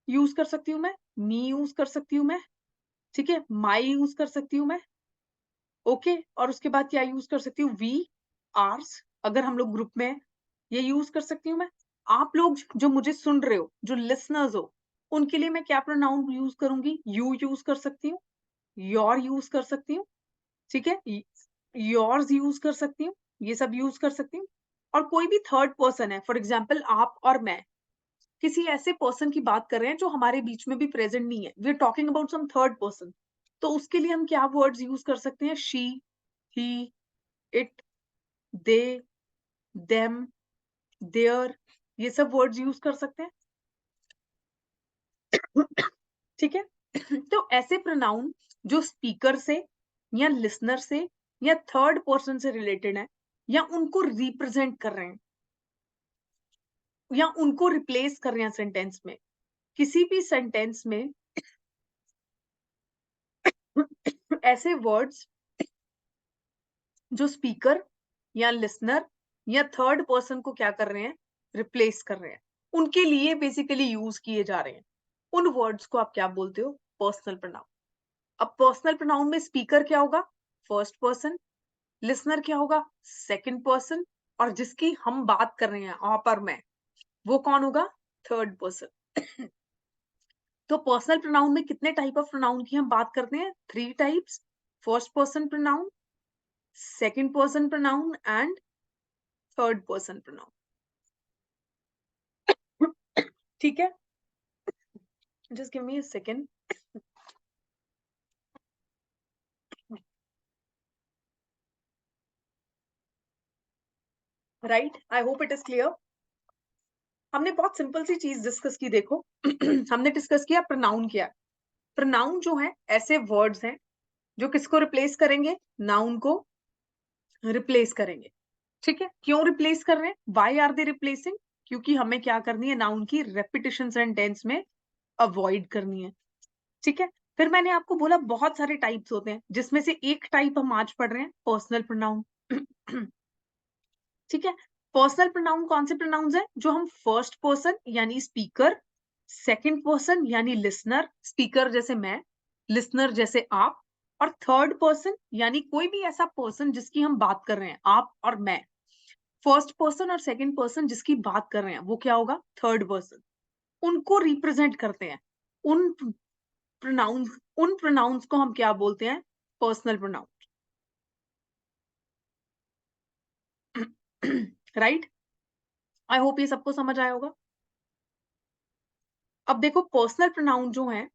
यूज कर सकती हूँ मैं, मी यूज कर सकती हूँ मैं, ठीक है, माई यूज कर सकती हूँ मैं, ओके, और उसके बाद क्या यूज कर सकती हूँ, वी, आर्स, अगर हम लोग ग्रुप में हैं, ये यूज कर सकती हूँ मैं। आप लोग जो मुझे सुन रहे हो, जो लिसनर्स हो, उनके लिए मैं क्या प्रोनाउन यूज करूंगी, यू यूज कर सकती हूँ, योर यूज कर सकती हूँ, ठीक है, योर्स यूज कर सकती हूँ, ये सब यूज कर सकती हूँ। और कोई भी थर्ड पर्सन है, फॉर एग्जाम्पल आप और मैं किसी ऐसे पर्सन की बात कर रहे हैं जो हमारे बीच में भी प्रेजेंट नहीं है, we are talking about some third person, तो उसके लिए हम क्या वर्ड्स यूज कर सकते हैं, she, he, it, they, them, there, ये सब वर्ड्स यूज कर सकते हैं। ठीक है, तो ऐसे प्रोनाउन जो स्पीकर से या लिसनर से या थर्ड पर्सन से रिलेटेड है, या उनको रिप्रेजेंट कर रहे हैं, या उनको रिप्लेस कर रहे हैं सेंटेंस में, किसी भी सेंटेंस में ऐसे वर्ड्स जो स्पीकर या लिसनर या थर्ड पर्सन को क्या कर रहे हैं, रिप्लेस कर रहे हैं, उनके लिए बेसिकली यूज किए जा रहे हैं, उन वर्ड्स को आप क्या बोलते हो, पर्सनल प्रोनाउन। अब पर्सनल प्रोनाउन में स्पीकर क्या होगा, फर्स्ट पर्सन, लिसनर क्या होगा, सेकंड पर्सन, और जिसकी हम बात कर रहे हैं आप और मैं, वो कौन होगा, थर्ड पर्सन। तो पर्सनल प्रोनाउन में कितने टाइप ऑफ प्रोनाउन की हम बात करते हैं, three types, first person pronoun, second person pronoun and third person pronoun. ठीक है, just give me a second. Right, I hope it is clear. हमने बहुत सिंपल सी चीज डिस्कस की, देखो हमने डिस्कस किया प्रोनाउन क्या है। प्रोनाउन जो है ऐसे वर्ड्स हैं जो किसको रिप्लेस करेंगे, नाउन को रिप्लेस करेंगे। ठीक है, क्यों रिप्लेस कर रहे हैं, वाई आर दे रिप्लेसिंग, क्योंकि हमें क्या करनी है, नाउन की रेपिटेशन सेंटेंस में अवॉइड करनी है। ठीक है, फिर मैंने आपको बोला बहुत सारे टाइप्स होते हैं, जिसमें से एक टाइप हम आज पढ़ रहे हैं, पर्सनल प्रोनाउन। ठीक है, पर्सनल प्रोनाउन कौन से प्रोनाउंस है, जो हम फर्स्ट पर्सन यानी स्पीकर, सेकंड पर्सन यानी लिसनर, स्पीकर जैसे मैं, लिसनर जैसे आप, और थर्ड पर्सन यानी कोई भी ऐसा पर्सन जिसकी हम बात कर रहे हैं, आप और मैं। फर्स्ट पर्सन और सेकंड पर्सन जिसकी बात कर रहे हैं वो क्या होगा? Third person. उनको रिप्रेजेंट करते हैं। उन प्रोनाउंस को हम क्या बोलते हैं? Personal pronoun. Right? I hope ये सबको समझ आया होगा। अब देखो पर्सनल प्रोनाउन जो है,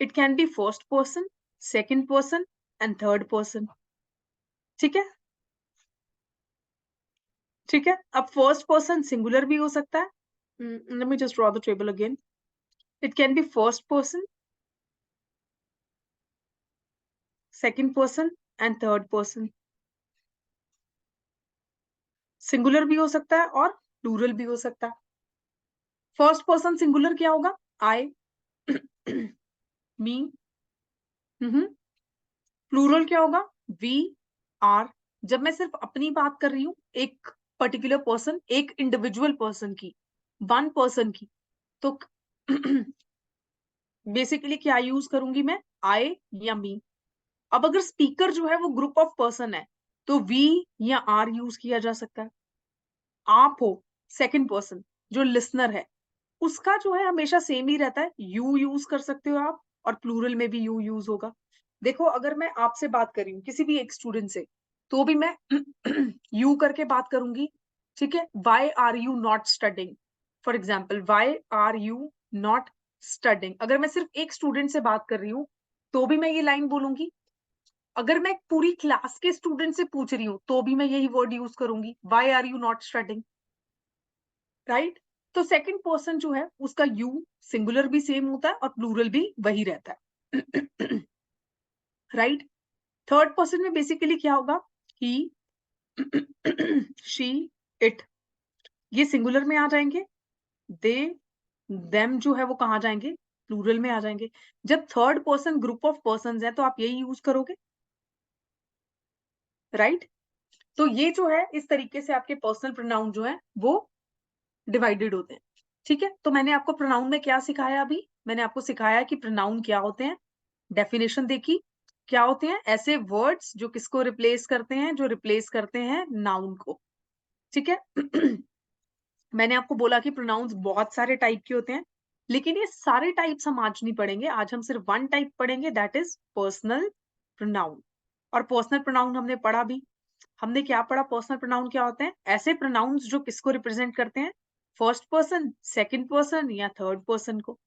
it can be first person, second person and third person. ठीक है? ठीक है, अब फर्स्ट पर्सन सिंगुलर भी हो सकता है। Let me just draw the table again. It can be first person, second person and third person. Singular भी हो सकता है और प्लूरल भी हो सकता है। फर्स्ट पर्सन सिंगुलर क्या होगा? आई, मी। प्लूरल क्या होगा? We, are. जब मैं सिर्फ अपनी बात कर रही हूं, एक पर्टिकुलर पर्सन, एक इंडिविजुअल पर्सन की, वन पर्सन की, तो बेसिकली क्या यूज करूंगी मैं? आई या मी। अब अगर स्पीकर जो है वो ग्रुप ऑफ पर्सन है, तो वी या आर यूज किया जा सकता है। आप हो सेकंड पर्सन, जो लिसनर है, उसका जो है हमेशा सेम ही रहता है, यू यूज कर सकते हो आप, और प्लूरल में भी यू यूज होगा। देखो अगर मैं आपसे बात कर रही हूँ किसी भी एक स्टूडेंट से, तो भी मैं यू करके बात करूंगी। ठीक है? Why are you not studying? For example, why are you not studying? अगर मैं सिर्फ एक स्टूडेंट से बात कर रही हूँ तो भी मैं ये लाइन बोलूंगी। अगर मैं पूरी क्लास के स्टूडेंट से पूछ रही हूँ तो भी मैं यही वर्ड यूज करूंगी, why are you not studying? Right? तो सेकंड पर्सन जो है उसका यू सिंगुलर भी सेम होता है और प्लूरल भी वही रहता है। राइट? थर्ड पर्सन में बेसिकली क्या होगा? ही, शी, इट, ये सिंगुलर में आ जाएंगे। दे, देम जो है वो कहाँ जाएंगे? प्लूरल में आ जाएंगे। जब third person group of person है तो आप यही यूज करोगे। राइट? तो ये जो है इस तरीके से आपके पर्सनल प्रोनाउन जो है वो डिवाइडेड होते हैं। ठीक है? तो मैंने आपको प्रोनाउन में क्या सिखाया? अभी मैंने आपको सिखाया कि प्रोनाउन क्या होते हैं, डेफिनेशन देखी। क्या होते हैं? ऐसे वर्ड्स जो किसको रिप्लेस करते हैं? जो रिप्लेस करते हैं नाउन को। ठीक है? मैंने आपको बोला कि प्रोनाउंस बहुत सारे टाइप के होते हैं, लेकिन ये सारे टाइप्स हम आज नहीं पढ़ेंगे। आज हम सिर्फ वन टाइप पढ़ेंगे, दैट इज पर्सनल प्रोनाउन। और पर्सनल प्रोनाउन हमने पढ़ा भी। हमने क्या पढ़ा? पर्सनल प्रोनाउन क्या होते हैं? ऐसे प्रोनाउंस जो किसको रिप्रेजेंट करते हैं? फर्स्ट पर्सन, सेकंड पर्सन या थर्ड पर्सन को।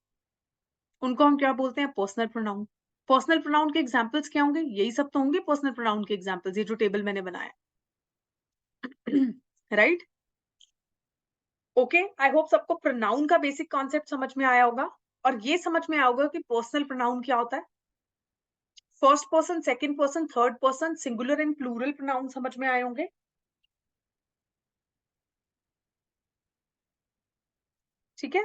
उनको हम क्या बोलते हैं? Personal pronoun. पर्सनल प्रोनाउन के एग्जांपल्स क्या होंगे? यही सब तो होंगे पर्सनल प्रोनाउन के एग्जांपल्स, ये जो टेबल मैंने बनाया। राइट? ओके, आई होप सबको प्रोनाउन का बेसिक कॉन्सेप्ट समझ में आया होगा, और ये समझ में आया होगा कि पर्सनल प्रोनाउन क्या होता है। First person, second person, third person, singular and plural pronoun समझ में आए होंगे। ठीक है?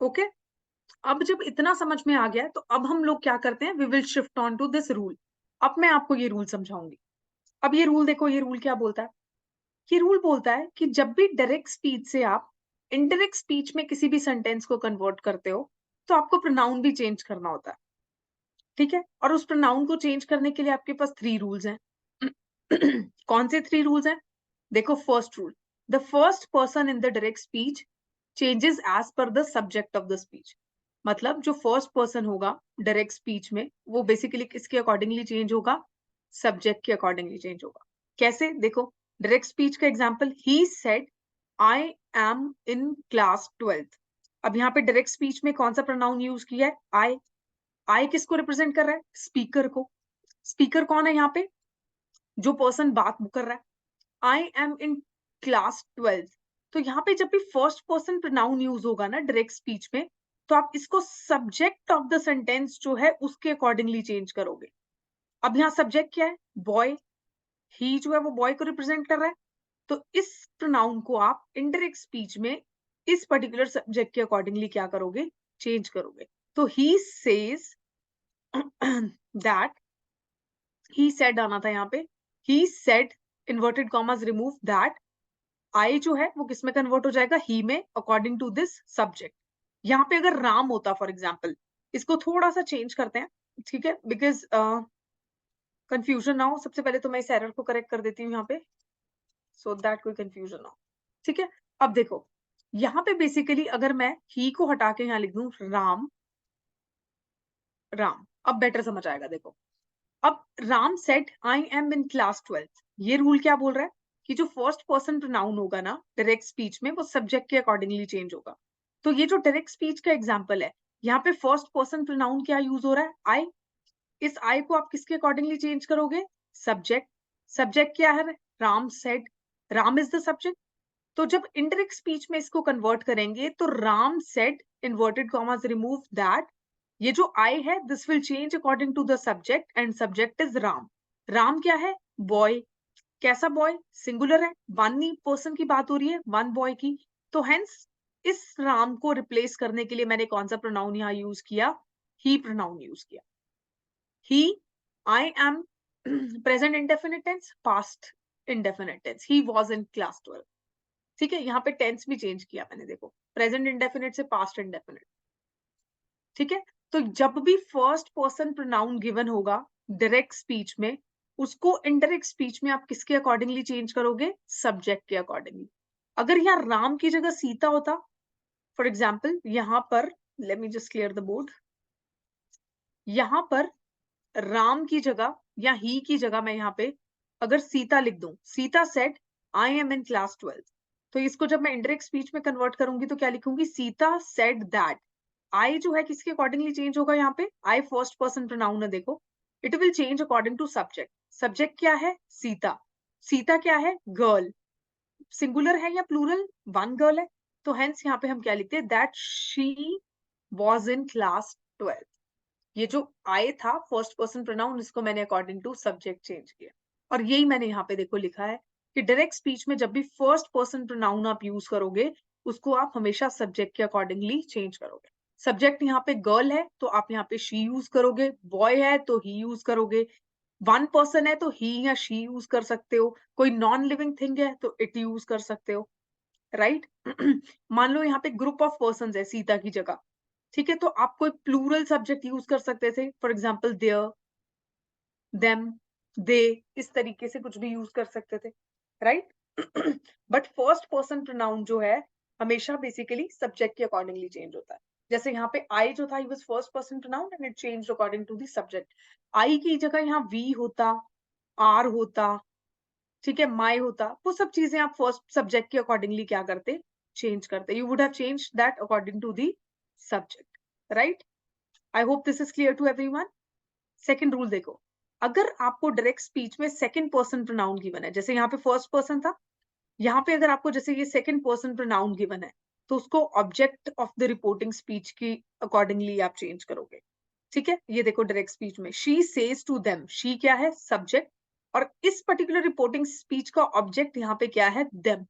ओके, अब जब इतना समझ में आ गया तो अब हम लोग क्या करते हैं? We will shift on to this rule. अब मैं आपको ये रूल समझाऊंगी। अब ये रूल देखो, ये रूल क्या बोलता है? ये रूल बोलता है कि जब भी डायरेक्ट स्पीच से आप इनडायरेक्ट स्पीच में किसी भी सेंटेंस को कन्वर्ट करते हो, तो आपको प्रोनाउन भी चेंज करना होता है। ठीक है? और उस प्रोनाउन को चेंज करने के लिए आपके पास 3 रूल्स हैं। कौन से 3 रूल्स हैं? देखो, first rule, the first person in the direct speech changes as per the subject of the speech. मतलब जो फर्स्ट पर्सन होगा डायरेक्ट स्पीच में, वो बेसिकली किसके अकॉर्डिंगली चेंज होगा? सब्जेक्ट के अकॉर्डिंगली चेंज होगा। कैसे? देखो, डायरेक्ट स्पीच का example, he said I am in class 12th। अब यहाँ पे डायरेक्ट स्पीच में कौन सा प्रोनाउन यूज किया है? आई। आई किसको रिप्रेजेंट कर रहा है? स्पीकर को। स्पीकर कौन है यहाँ पे? जो पर्सन बात कर रहा है। आई एम इन क्लास 12th। तो यहाँ पे जब भी फर्स्ट पर्सन प्रोनाउन यूज होगा ना डायरेक्ट स्पीच में, तो आप इसको सब्जेक्ट ऑफ द सेंटेंस जो है उसके अकॉर्डिंगली चेंज करोगे। अब यहाँ सब्जेक्ट क्या है? बॉय। ही जो है वो बॉय को रिप्रेजेंट कर रहा है। तो इस प्रोनाउन को आप इनडायरेक्ट स्पीच में इस पर्टिकुलर सब्जेक्ट के अकॉर्डिंगली क्या करोगे? चेंज करोगे। तो ही सेज दैट, ही सेड आना था यहाँ पे, he said, inverted commas remove, that I जो है वो किस में कन्वर्ट हो जाएगा, ही में, अकॉर्डिंग टू दिस सब्जेक्ट। यहाँ पे अगर राम होता फॉर एग्जाम्पल, इसको थोड़ा सा चेंज करते हैं, ठीक है, बिकॉज कंफ्यूजन ना हो। सबसे पहले तो मैं इस एरर को करेक्ट कर देती हूँ यहाँ पे, सो दैट कोई कंफ्यूजन ना हो। ठीक है, अब देखो यहाँ पे बेसिकली अगर मैं ही को हटा के यहाँ लिख दूं राम, राम, अब बेटर समझ आएगा। देखो अब Ram said I am in class 12th, ये रूल क्या बोल रहा है कि जो फर्स्ट पर्सन प्रोनाउन होगा ना डायरेक्ट स्पीच में, वो सब्जेक्ट के अकॉर्डिंगली चेंज होगा। तो ये जो डायरेक्ट स्पीच का एग्जांपल है, यहाँ पे फर्स्ट पर्सन प्रोनाउन क्या यूज हो रहा है, आई। इस आई को आप किसके अकॉर्डिंगली चेंज करोगे, सब्जेक्ट। सब्जेक्ट क्या है, Ram said, Ram is the subject. तो जब इंडायरेक्ट स्पीच में इसको कन्वर्ट करेंगे तो Ram said inverted commas remove that, ये जो आई है this will change according to the subject and subject is Ram. Ram क्या है, बॉय। कैसा बॉय, सिंगुलर है, वन पर्सन की बात हो रही है, वन बॉय की। तो हेंस इस राम को रिप्लेस करने के लिए मैंने कौन सा प्रोनाउन यहाँ यूज किया, ही प्रोनाउन यूज किया। He, I am, present indefinite tense, past indefinite tense, he was in class 12। ठीक है, यहाँ पे टेंस भी चेंज किया मैंने, देखो प्रेजेंट इंडेफिनिट से पास्ट इंडेफिनिट। ठीक है, तो जब भी फर्स्ट पर्सन प्रोनाउन गिवन होगा डायरेक्ट स्पीच में, उसको इनडायरेक्ट स्पीच में आप किसके अकॉर्डिंगली चेंज करोगे, सब्जेक्ट के अकॉर्डिंगली। अगर यहाँ राम की जगह सीता होता फॉर एग्जाम्पल, यहाँ पर late me just clear the board, यहाँ पर राम की जगह या ही की जगह मैं यहाँ पे अगर सीता लिख दूं, Sita said I am in class 12th, तो इसको जब मैं इंडायरेक्ट स्पीच में कन्वर्ट करूंगी तो क्या लिखूंगी, सीता सेड दैट। आई जो है किसके अकॉर्डिंगली चेंज होगा, यहाँ पे आई फर्स्ट पर्सन प्रोनाउन है, देखो it will change according to subject. Subject क्या है, सीता। सीता क्या है, गर्ल। सिंगुलर है या प्लूरल, वन गर्ल है। तो हेंस यहाँ पे हम क्या लिखते हैं, that she was in class 12th। ये जो आई था फर्स्ट पर्सन प्रोनाउन, इसको मैंने अकॉर्डिंग टू सब्जेक्ट चेंज किया। और यही मैंने यहाँ पे देखो लिखा है कि डायरेक्ट स्पीच में जब भी फर्स्ट पर्सन प्रोनाउन आप यूज करोगे, उसको आप हमेशा सब्जेक्ट के अकॉर्डिंगली चेंज करोगे। सब्जेक्ट यहाँ पे गर्ल है तो आप यहाँ पे शी यूज करोगे, बॉय है तो ही यूज करोगे, वन पर्सन है तो ही या शी यूज कर सकते हो, कोई नॉन लिविंग थिंग है तो इट यूज कर सकते हो, राइट। मान लो यहाँ पे ग्रुप ऑफ पर्सन है सीता की जगह, ठीक है, तो आप कोई प्लूरल सब्जेक्ट यूज कर सकते थे, for example there, them, they, इस तरीके से कुछ भी यूज कर सकते थे, right. But first person pronoun जो है हमेशा बेसिकली सब्जेक्ट के अकॉर्डिंगली चेंज होता है। जैसे यहाँ पे आई जो था, he was first person pronoun and it changed according to the subject. I की जगह यहाँ वी होता, आर होता, ठीक है, माई होता, वो सब चीजें आप फर्स्ट सब्जेक्ट के अकॉर्डिंगली क्या करते, चेंज करते। You would have changed that according to the subject, right. I hope this is clear to everyone. Second rule देखो, अगर आपको डायरेक्ट स्पीच में सेकंड पर्सन प्रोनाउन गिवन है, जैसे यहाँ पे फर्स्ट पर्सन था, यहाँ पे अगर आपको जैसे ये सेकंड पर्सन प्रोनाउन गिवन है, तो उसको object of the reporting speech की अकॉर्डिंगली आप चेंज करोगे। ठीक है, ये देखो डायरेक्ट स्पीच में she says to them, she क्या है, सब्जेक्ट, और इस पर्टिकुलर रिपोर्टिंग स्पीच का ऑब्जेक्ट यहाँ पे क्या है, देम।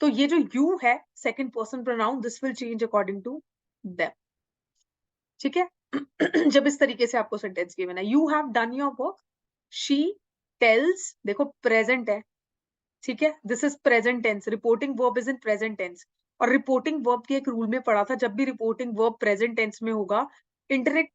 तो ये जो यू है second person pronoun, this will change according to them. ठीक है, जब इस तरीके से आपको सेंटेंस गिवन है, you have done your work, she tells, देखो प्रेजेंट है, ठीक है, this is present tense, reporting verb is in present tense. और रिपोर्टिंग वर्ब के एक रूल में पढ़ा था, जब भी रिपोर्टिंग वर्ब प्रेजेंट टेंस में होगा, इनडायरेक्ट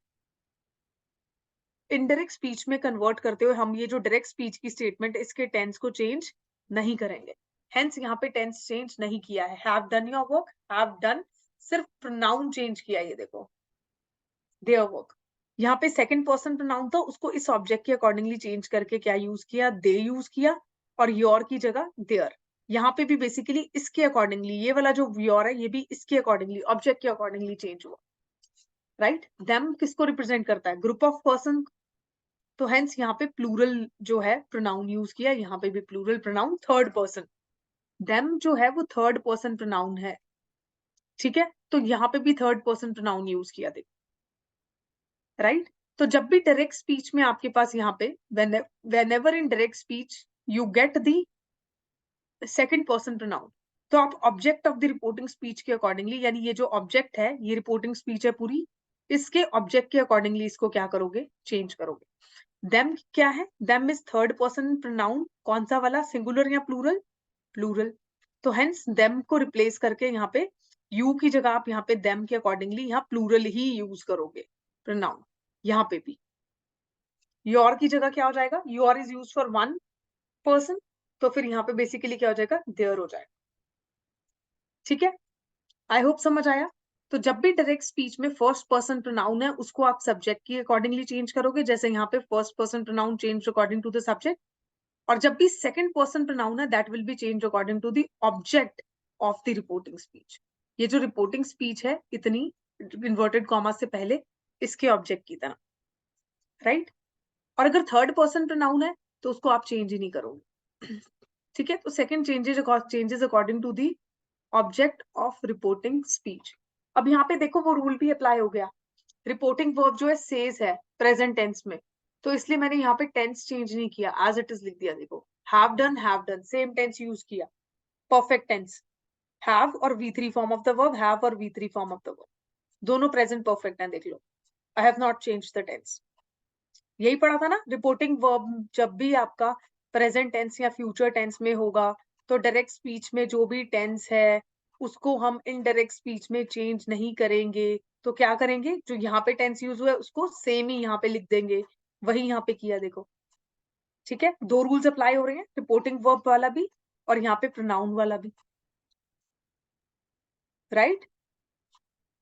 स्पीच में कन्वर्ट करते हुए हम ये जो डायरेक्ट स्पीच की स्टेटमेंट, इसके टेंस को चेंज नहीं करेंगे। हेंस यहाँ पे टेंस चेंज नहीं किया है, have done your work, have done, सिर्फ प्रोनाउन चेंज किया, ये देखो देयर वर्क। यहाँ पे सेकंड पर्सन प्रोनाउन था, उसको इस ऑब्जेक्ट के अकॉर्डिंगली चेंज करके क्या यूज किया, दे यूज किया, और योर की जगह देयर। यहाँ पे भी बेसिकली इसके अकॉर्डिंगली, ये वाला जो योर है ये भी इसके अकॉर्डिंगली, ऑब्जेक्ट के अकॉर्डिंगली चेंज हुआ, राइट। देम किसको रिप्रेजेंट करता है, ग्रुप ऑफ पर्सन। तो हेंस यहाँ पे प्लूरल जो है प्रोनाउन यूज किया, यहाँ पे भी plural pronoun third person, them जो है वो थर्ड पर्सन प्रोनाउन है, ठीक है, तो यहाँ पे भी थर्ड पर्सन प्रोनाउन यूज किया, देखो, राइट। तो जब भी डायरेक्ट स्पीच में आपके पास यहाँ पे whenever in direct speech you get the second person pronoun, तो आप object of the reporting speech के अकॉर्डिंगली, यानी ये जो ऑब्जेक्ट है, ये रिपोर्टिंग स्पीच है पूरी, इसके ऑब्जेक्ट के अकॉर्डिंगली इसको क्या करोगे, चेंज करोगे। देम क्या है, them is third person pronoun, कौन सा वाला, सिंगुलर या प्लूरल, प्लूरल। तो हेंस देम को रिप्लेस करके यहाँ पे यू की जगह आप यहाँ पे देम के अकॉर्डिंगली यहाँ प्लूरल ही यूज करोगे प्रोनाउन। यहाँ पे भी योर की जगह क्या हो जाएगा, your is use for one person, तो फिर यहाँ पे बेसिकली क्या हो जाएगा, देयर हो जाएगा। ठीक है, आई होप समझ आया। तो जब भी डायरेक्ट स्पीच में फर्स्ट पर्सन प्रोनाउन है उसको आप सब्जेक्ट की अकॉर्डिंगली चेंज करोगे, जैसे यहाँ पे first person pronoun change according to the subject, और जब भी सेकंड पर्सन प्रोनाउन है that will be change according to the object of the reporting speech. ये जो रिपोर्टिंग स्पीच है इतनी इन्वर्टेड कॉमा से पहले इसके ऑब्जेक्ट की तरह, राइट। और अगर थर्ड पर्सन प्रोनाउन है तो उसको आप चेंज ही नहीं करोगे। ठीक है, तो second changes according to the object of reporting speech. अब यहाँ पे देखो वो रूल भी अप्लाई हो गया, रिपोर्टिंग वर्ब जो है सेज है प्रेजेंट टेंस में, तो इसलिए मैंने यहाँ पे टेंस चेंज नहीं किया, एज इट इज लिख दिया। देखो have done same tense use किया, परफेक्ट टेंस, हैव और V3 form of the verb, have और V3 form of the verb दोनों प्रेजेंट परफेक्ट है, देख लो। I have not change the tense. यही पढ़ा था ना, रिपोर्टिंग वर्ब जब भी आपका प्रेजेंट टेंस या फ्यूचर टेंस में होगा तो डायरेक्ट स्पीच में जो भी टेंस है उसको हम इनडायरेक्ट स्पीच में चेंज नहीं करेंगे। तो क्या करेंगे, जो यहाँ पे टेंस यूज हुआ है उसको सेम ही यहाँ पे लिख देंगे, वही यहाँ पे किया देखो। ठीक है, दो रूल्स अप्लाई हो रहे हैं, रिपोर्टिंग वर्ब वाला भी और यहाँ पे प्रोनाउन वाला भी, राइट।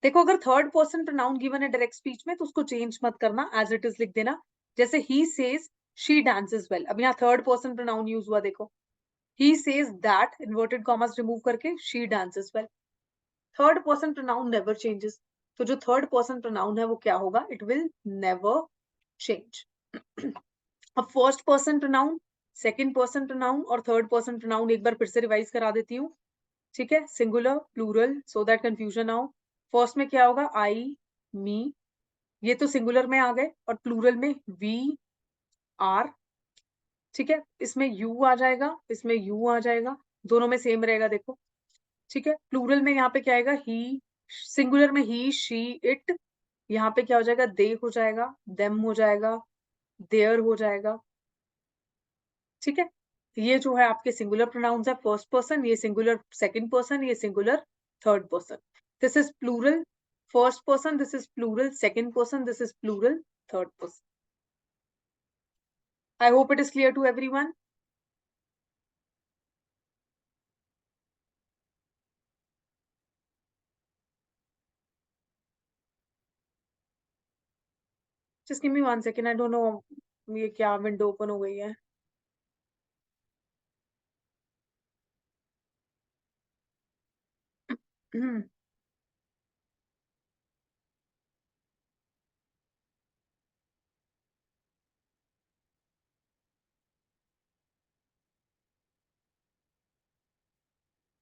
देखो अगर थर्ड पर्सन प्रोनाउन गिवन है डायरेक्ट स्पीच में तो उसको चेंज मत करना, एज इट इज लिख देना। जैसे ही सेज शी डांसेस वेल, अब यहाँ थर्ड पर्सन प्रोनाउन यूज हुआ देखो, he says that inverted commas remove करके she dances well. Third person pronoun never changes, तो जो थर्ड पर्सन प्रोनाउन है वो क्या होगा, इट विल नेवर चेंज। अब first person pronoun, second person pronoun और थर्ड पर्सन प्रोनाउन एक बार फिर से रिवाइज करा देती हूँ। ठीक है, singular plural so that confusion ना हो। फर्स्ट में क्या होगा, आई मी, ये तो सिंगुलर में आ गए, और प्लूरल में वी आर। ठीक है, इसमें यू आ जाएगा, इसमें यू आ जाएगा, दोनों में सेम रहेगा देखो। ठीक है, प्लूरल में यहाँ पे क्या आएगा, ही, सिंगुलर में ही शी इट, यहाँ पे क्या हो जाएगा, दे हो जाएगा, देम हो जाएगा, देयर हो जाएगा। ठीक है, ये जो है आपके सिंगुलर प्रोनाउंस है फर्स्ट पर्सन, ये सिंगुलर सेकंड पर्सन, ये singular third person. This is plural first person, this is plural second person, this is plural third person. I hope it is clear to everyone. Just give me 1 second, I don't know ये क्या window open हो गई है।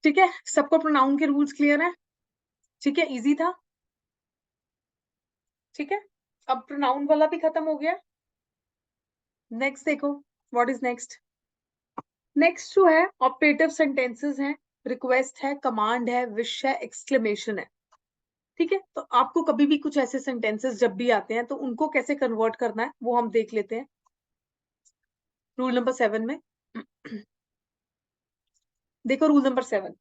ठीक है, सबको pronoun के rules clear है। ठीक है, इजी था। ठीक है, अब प्रोनाउन वाला भी खत्म हो गया। नेक्स्ट देखो, व्हाट इज नेक्स्ट। नेक्स्ट जो है ऑपरेटिव सेंटेंसेस हैं, रिक्वेस्ट है, कमांड है, विश है, एक्सक्लेमेशन है। ठीक है, तो आपको कभी भी कुछ ऐसे सेंटेंसेस जब भी आते हैं तो उनको कैसे कन्वर्ट करना है वो हम देख लेते हैं रूल नंबर 7 में। देखो रूल नंबर 7,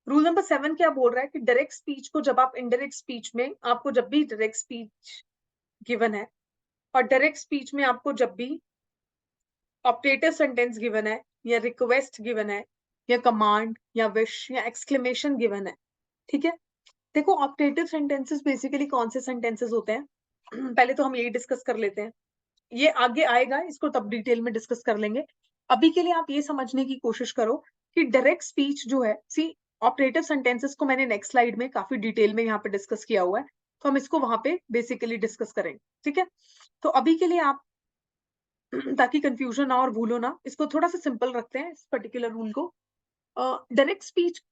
रूल नंबर 7 क्या बोल रहा है कि डायरेक्ट स्पीच को जब आप इनडायरेक्ट स्पीच में, आपको जब भी डायरेक्ट स्पीच गिवन है और डायरेक्ट स्पीच में आपको जब भी ऑपरेटिव सेंटेंस गिवन है या रिक्वेस्ट गिवन है या कमांड या विश या एक्सक्लेमेशन गिवन है। ठीक है, देखो ऑपरेटिव सेंटेंसेस बेसिकली कौन से सेंटेंसेस होते हैं, पहले तो हम यही डिस्कस कर लेते हैं, ये आगे आएगा, इसको तब डिटेल में डिस्कस कर लेंगे। अभी के लिए आप ये समझने की कोशिश करो कि डायरेक्ट स्पीच जो है, सी ऑपरेटिव सेंटेंसेस को मैंने नेक्स्ट स्लाइड में काफी डिटेल में यहाँ पे डिस्कस किया हुआ है, तो हम इसको वहां पे बेसिकली डिस्कस करेंगे। ठीक है, तो अभी के लिए आप ताकि कंफ्यूजन ना और भूलो ना, इसको थोड़ा सा सिंपल रखते हैं इस पर्टिकुलर रूल को। डायरेक्ट स्पीच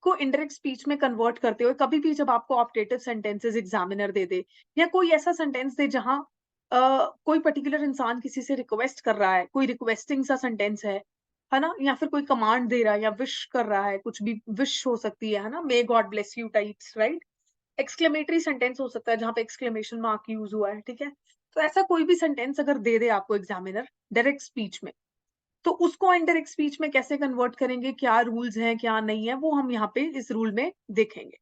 को इनडायरेक्ट स्पीच में कन्वर्ट करते हुए कभी भी जब आपको ऑपरेटिव सेंटेंसेस एग्जामिनर दे दे या कोई ऐसा सेंटेंस दे जहां कोई पर्टिकुलर इंसान किसी से रिक्वेस्ट कर रहा है, कोई रिक्वेस्टिंग सा सेंटेंस है ना, या फिर कोई कमांड दे रहा है या विश कर रहा है, कुछ भी विश हो सकती है ना, may God bless you types, right. Exclamatory sentence हो सकता है जहां पे एक्सक्लेमेशन मार्क यूज हुआ है। ठीक है, तो ऐसा कोई भी सेंटेंस अगर दे दे आपको एग्जामिनर डायरेक्ट स्पीच में, तो उसको इनडायरेक्ट स्पीच में कैसे कन्वर्ट करेंगे, क्या रूल्स हैं क्या नहीं है, वो हम यहाँ पे इस रूल में देखेंगे।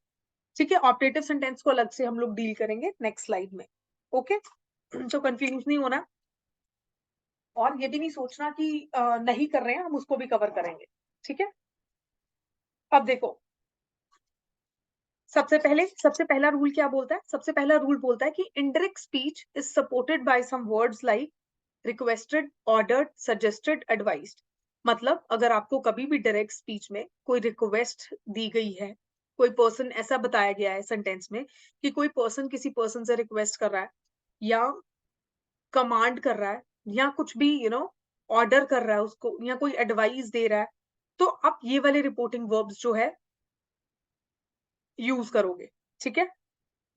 ठीक है, ऑपरेटिव सेंटेंस को अलग से हम लोग डील करेंगे नेक्स्ट स्लाइड में। ओके, तो कंफ्यूज नहीं होना और ये भी नहीं सोचना कि नहीं कर रहे हैं, हम उसको भी कवर करेंगे। ठीक है, अब देखो सबसे पहला रूल क्या बोलता है, सबसे पहला रूल बोलता है कि indirect speech is supported by some words like requested, ordered, suggested, advised. मतलब अगर आपको कभी भी डायरेक्ट स्पीच में कोई रिक्वेस्ट दी गई है, कोई पर्सन ऐसा बताया गया है सेंटेंस में कि कोई पर्सन किसी पर्सन से रिक्वेस्ट कर रहा है या कमांड कर रहा है या कुछ भी ऑर्डर कर रहा है उसको या कोई एडवाइस दे रहा है, तो आप ये वाले रिपोर्टिंग वर्ब्स जो है यूज करोगे। ठीक है,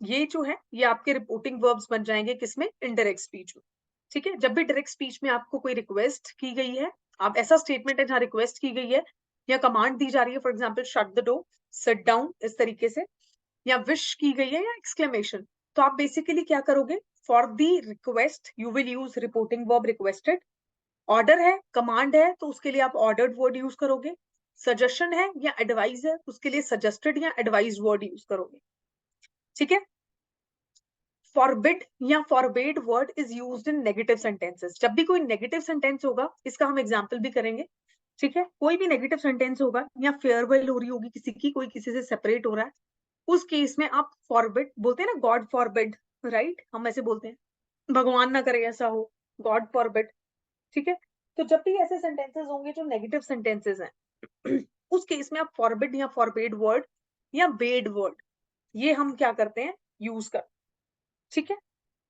ये जो है ये आपके रिपोर्टिंग वर्ब्स बन जाएंगे किसमें, इनडायरेक्ट स्पीच में। ठीक है, जब भी डायरेक्ट स्पीच में आपको कोई रिक्वेस्ट की गई है, आप ऐसा स्टेटमेंट है जहां रिक्वेस्ट की गई है या कमांड दी जा रही है, for example shut the door, sit down, इस तरीके से, या विश की गई है या एक्सक्लेमेशन, तो आप बेसिकली क्या करोगे, for the request you will use reporting verb requested. Order है, कमांड है, तो उसके लिए आप ऑर्डर्ड वर्ड यूज करोगे। सजेशन है या एडवाइस है, उसके लिए सजेस्टेड या एडवाइज वर्ड यूज करोगे। ठीक है, फॉरबिड या forbade word is used in negative sentences. जब भी कोई नेगेटिव सेंटेंस होगा, इसका हम एग्जांपल भी करेंगे। ठीक है, कोई भी नेगेटिव सेंटेंस होगा या फेयरवेल हो रही होगी किसी की, कोई किसी से सेपरेट हो रहा है, उस केस में आप फॉरबिड बोलते हैं ना, गॉड फॉरबिड, राइट, हम ऐसे बोलते हैं, भगवान ना करे ऐसा हो, गॉड फॉरबिड। ठीक है, तो जब भी ऐसे सेंटेंसेस होंगे जो नेगेटिव सेंटेंसेस हैं उस केस में आप फॉरबिड या फॉरबेड वर्ड या बेड वर्ड, ये हम क्या करते हैं, यूज कर। ठीक है,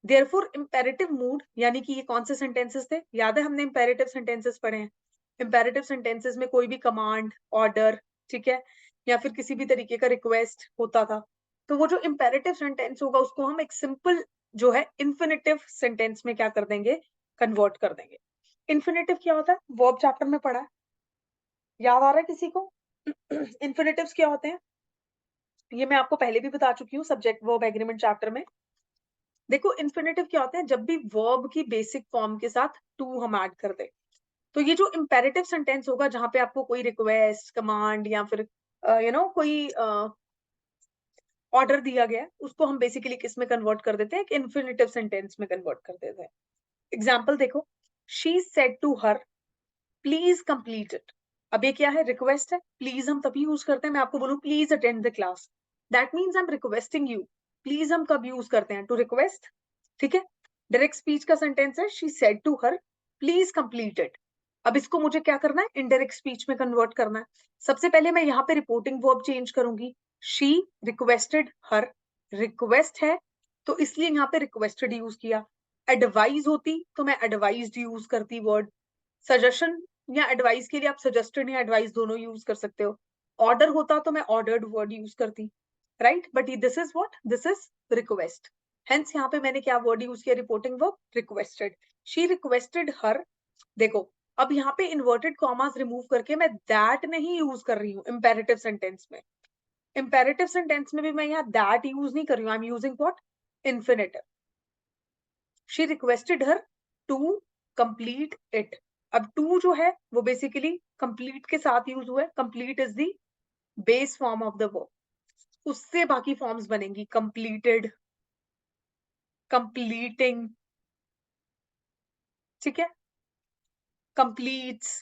देयरफॉर इंपेरेटिव मूड, यानी कि ये कौन से सेंटेंसेस थे, याद है हमने इंपेरेटिव सेंटेंसेस पढ़े हैं। इंपेरेटिव सेंटेंसेस में कोई भी कमांड, ऑर्डर, ठीक है, या फिर किसी भी तरीके का रिक्वेस्ट होता था, तो वो जो इंपेरेटिव सेंटेंस होगा उसको हम एक सिंपल जो है इन्फिनेटिव सेंटेंस में क्या कर देंगे, कन्वर्ट कर देंगे। इन्फिनेटिव क्या होता है, वर्ब चैप्टर में पढ़ा है, याद आ रहा है किसी को इन्फिनेटिव्स क्या होते हैं, ये मैं आपको पहले भी बता चुकी हूँ सब्जेक्ट वर्ब एग्रीमेंट चैप्टर में। देखो इन्फिनेटिव क्या होता है, जब भी वर्ब की बेसिक फॉर्म के साथ टू हम ऐड कर दे। तो ये जो इंपेरेटिव सेंटेंस होगा जहां पे आपको कोई रिक्वेस्ट, कमांड या फिर कोई ऑर्डर दिया गया, उसको हम बेसिकली किस में कन्वर्ट कर देते हैं, एक इन्फिनेटिव सेंटेंस में कन्वर्ट कर देते हैं। एग्जाम्पल देखो, she said to her please complete it. अब ये क्या है, रिक्वेस्ट है, प्लीज हम तभी यूज करते हैं, मैं आपको बोलूं please attend the class, that means I am requesting you. Please हम कब यूज करते हैं, टू रिक्वेस्ट। ठीक है, डायरेक्ट स्पीच का सेंटेंस है, she said to her please complete it. अब इसको मुझे क्या करना है, इनडायरेक्ट स्पीच में कन्वर्ट करना है। सबसे पहले मैं यहाँ पे रिपोर्टिंग वर्ब चेंज करूंगी, शी रिक्वेस्टेड हर, रिक्वेस्ट है तो इसलिए यहाँ पे रिक्वेस्टेड यूज किया। एडवाइज होती तो मैं एडवाइज्ड यूज करती वर्ड। सजेशन या एडवाइस के लिए आप सजेस्टेड या एडवाइस दोनों यूज कर सकते हो। ऑर्डर होता तो मैं ऑर्डर्ड वर्ड यूज करती, right, but this is what, this is request. Hence यहाँ पे मैंने क्या वर्ड यूज किया, reporting verb requested. She requested हर। देखो अब यहाँ पे इन्वर्टेड कॉमास रिमूव करके मैं दैट नहीं यूज कर रही हूँ इंपेरेटिव सेंटेंस में। इंपेरेटिव सेंटेंस में भी मैं यहाँ दैट यूज नहीं कर रही हूँ, I am using what, infinitive. She requested her to complete it. अब टू जो है वो बेसिकली कंप्लीट के साथ यूज हुआ है, complete is the base form of the verb, उससे बाकी फॉर्म्स बनेंगी, कंप्लीटेड, कंप्लीटिंग, ठीक है, कंप्लीट्स,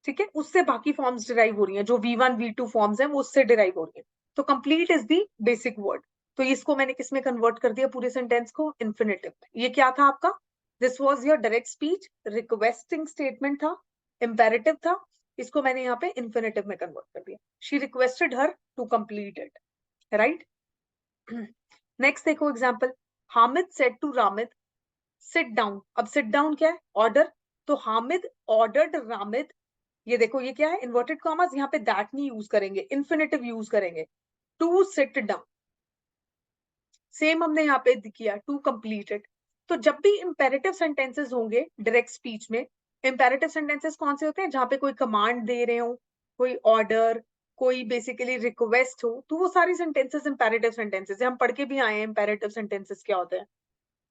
ठीक है, उससे बाकी फॉर्म्स डिराइव हो रही हैं, जो V1 V2 फॉर्म्स हैं वो उससे डिराइव हो रही हैं। तो complete is the basic word, तो इसको मैंने किस में कन्वर्ट कर दिया, पूरे सेंटेंस को इन्फिनेटिव में। ये क्या था आपका, this was your direct speech, requesting statement था, इंपेरेटिव था, इसको मैंने यहाँ पे इन्फिनेटिव में कन्वर्ट कर दिया। She requested her to complete it, right. Next देखो example, Hamid said to Ramid sit down. अब सिट डाउन क्या है, ऑर्डर, तो हामिद ऑर्डर्ड रामिद, ये देखो ये क्या है, इन्वर्टेड कॉमास, यहाँ पे दैट नहीं यूज करेंगे, इन्फिनेटिव यूज करेंगे, टू सिट डाउन। सेम हमने यहाँ पे किया, टू कंप्लीट इट। तो जब भी इंपेरेटिव सेंटेंसेस होंगे डायरेक्ट स्पीच में, इंपेरेटिव सेंटेंसेस कौन से होते हैं, जहाँ पे कोई कमांड दे रहे हो, कोई ऑर्डर, कोई बेसिकली रिक्वेस्ट हो, तो वो सारी सेंटेंसेस इंपेरेटिव सेंटेंसेस है। हम पढ़ के भी आए हैं इंपेरेटिव सेंटेंसेस क्या होते हैं।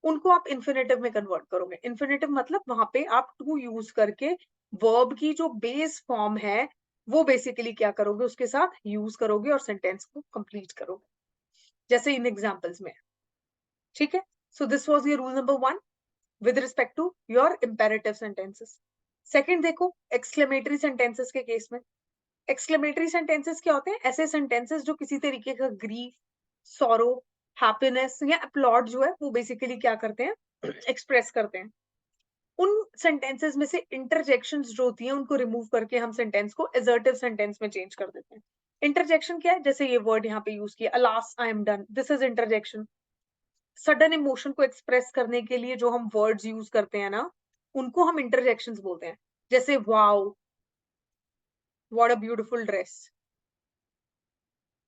उनको आप इन्फिनेटिव में कन्वर्ट करोगे। इन्फिनेटिव मतलब वहां पे आप टू यूज करके वर्ब की जो बेस फॉर्म है वो बेसिकली क्या करोगे, उसके साथ यूज करोगे और सेंटेंस को कंप्लीट करोगे, जैसे इन एग्जांपल्स में। ठीक है, so this was your rule number 1 with respect to your imperative sentences. Second देखो, एक्सक्लेमेटरी सेंटेंसेस के केस में। एक्सक्लेमेटरी सेंटेंसेस क्या होते हैं? ऐसे सेंटेंसेस जो किसी तरीके का ग्रीफ, सॉरो, हैप्पीनेस या अपलॉड जो है वो बेसिकली क्या करते हैं, एक्सप्रेस करते हैं। उन सेंटेंसेस में से इंटरजेक्शंस जो होती हैं उनको रिमूव करके हम सेंटेंस को असर्टिव सेंटेंस में चेंज कर देते हैं। इंटरजेक्शन क्या है? जैसे ये वर्ड यहाँ पे यूज किया, alas I am done, this is interjection. Sudden emotion को एक्सप्रेस करने के लिए जो हम वर्ड्स यूज करते हैं ना, उनको हम इंटरजेक्शंस बोलते हैं। जैसे wow, what a beautiful dress,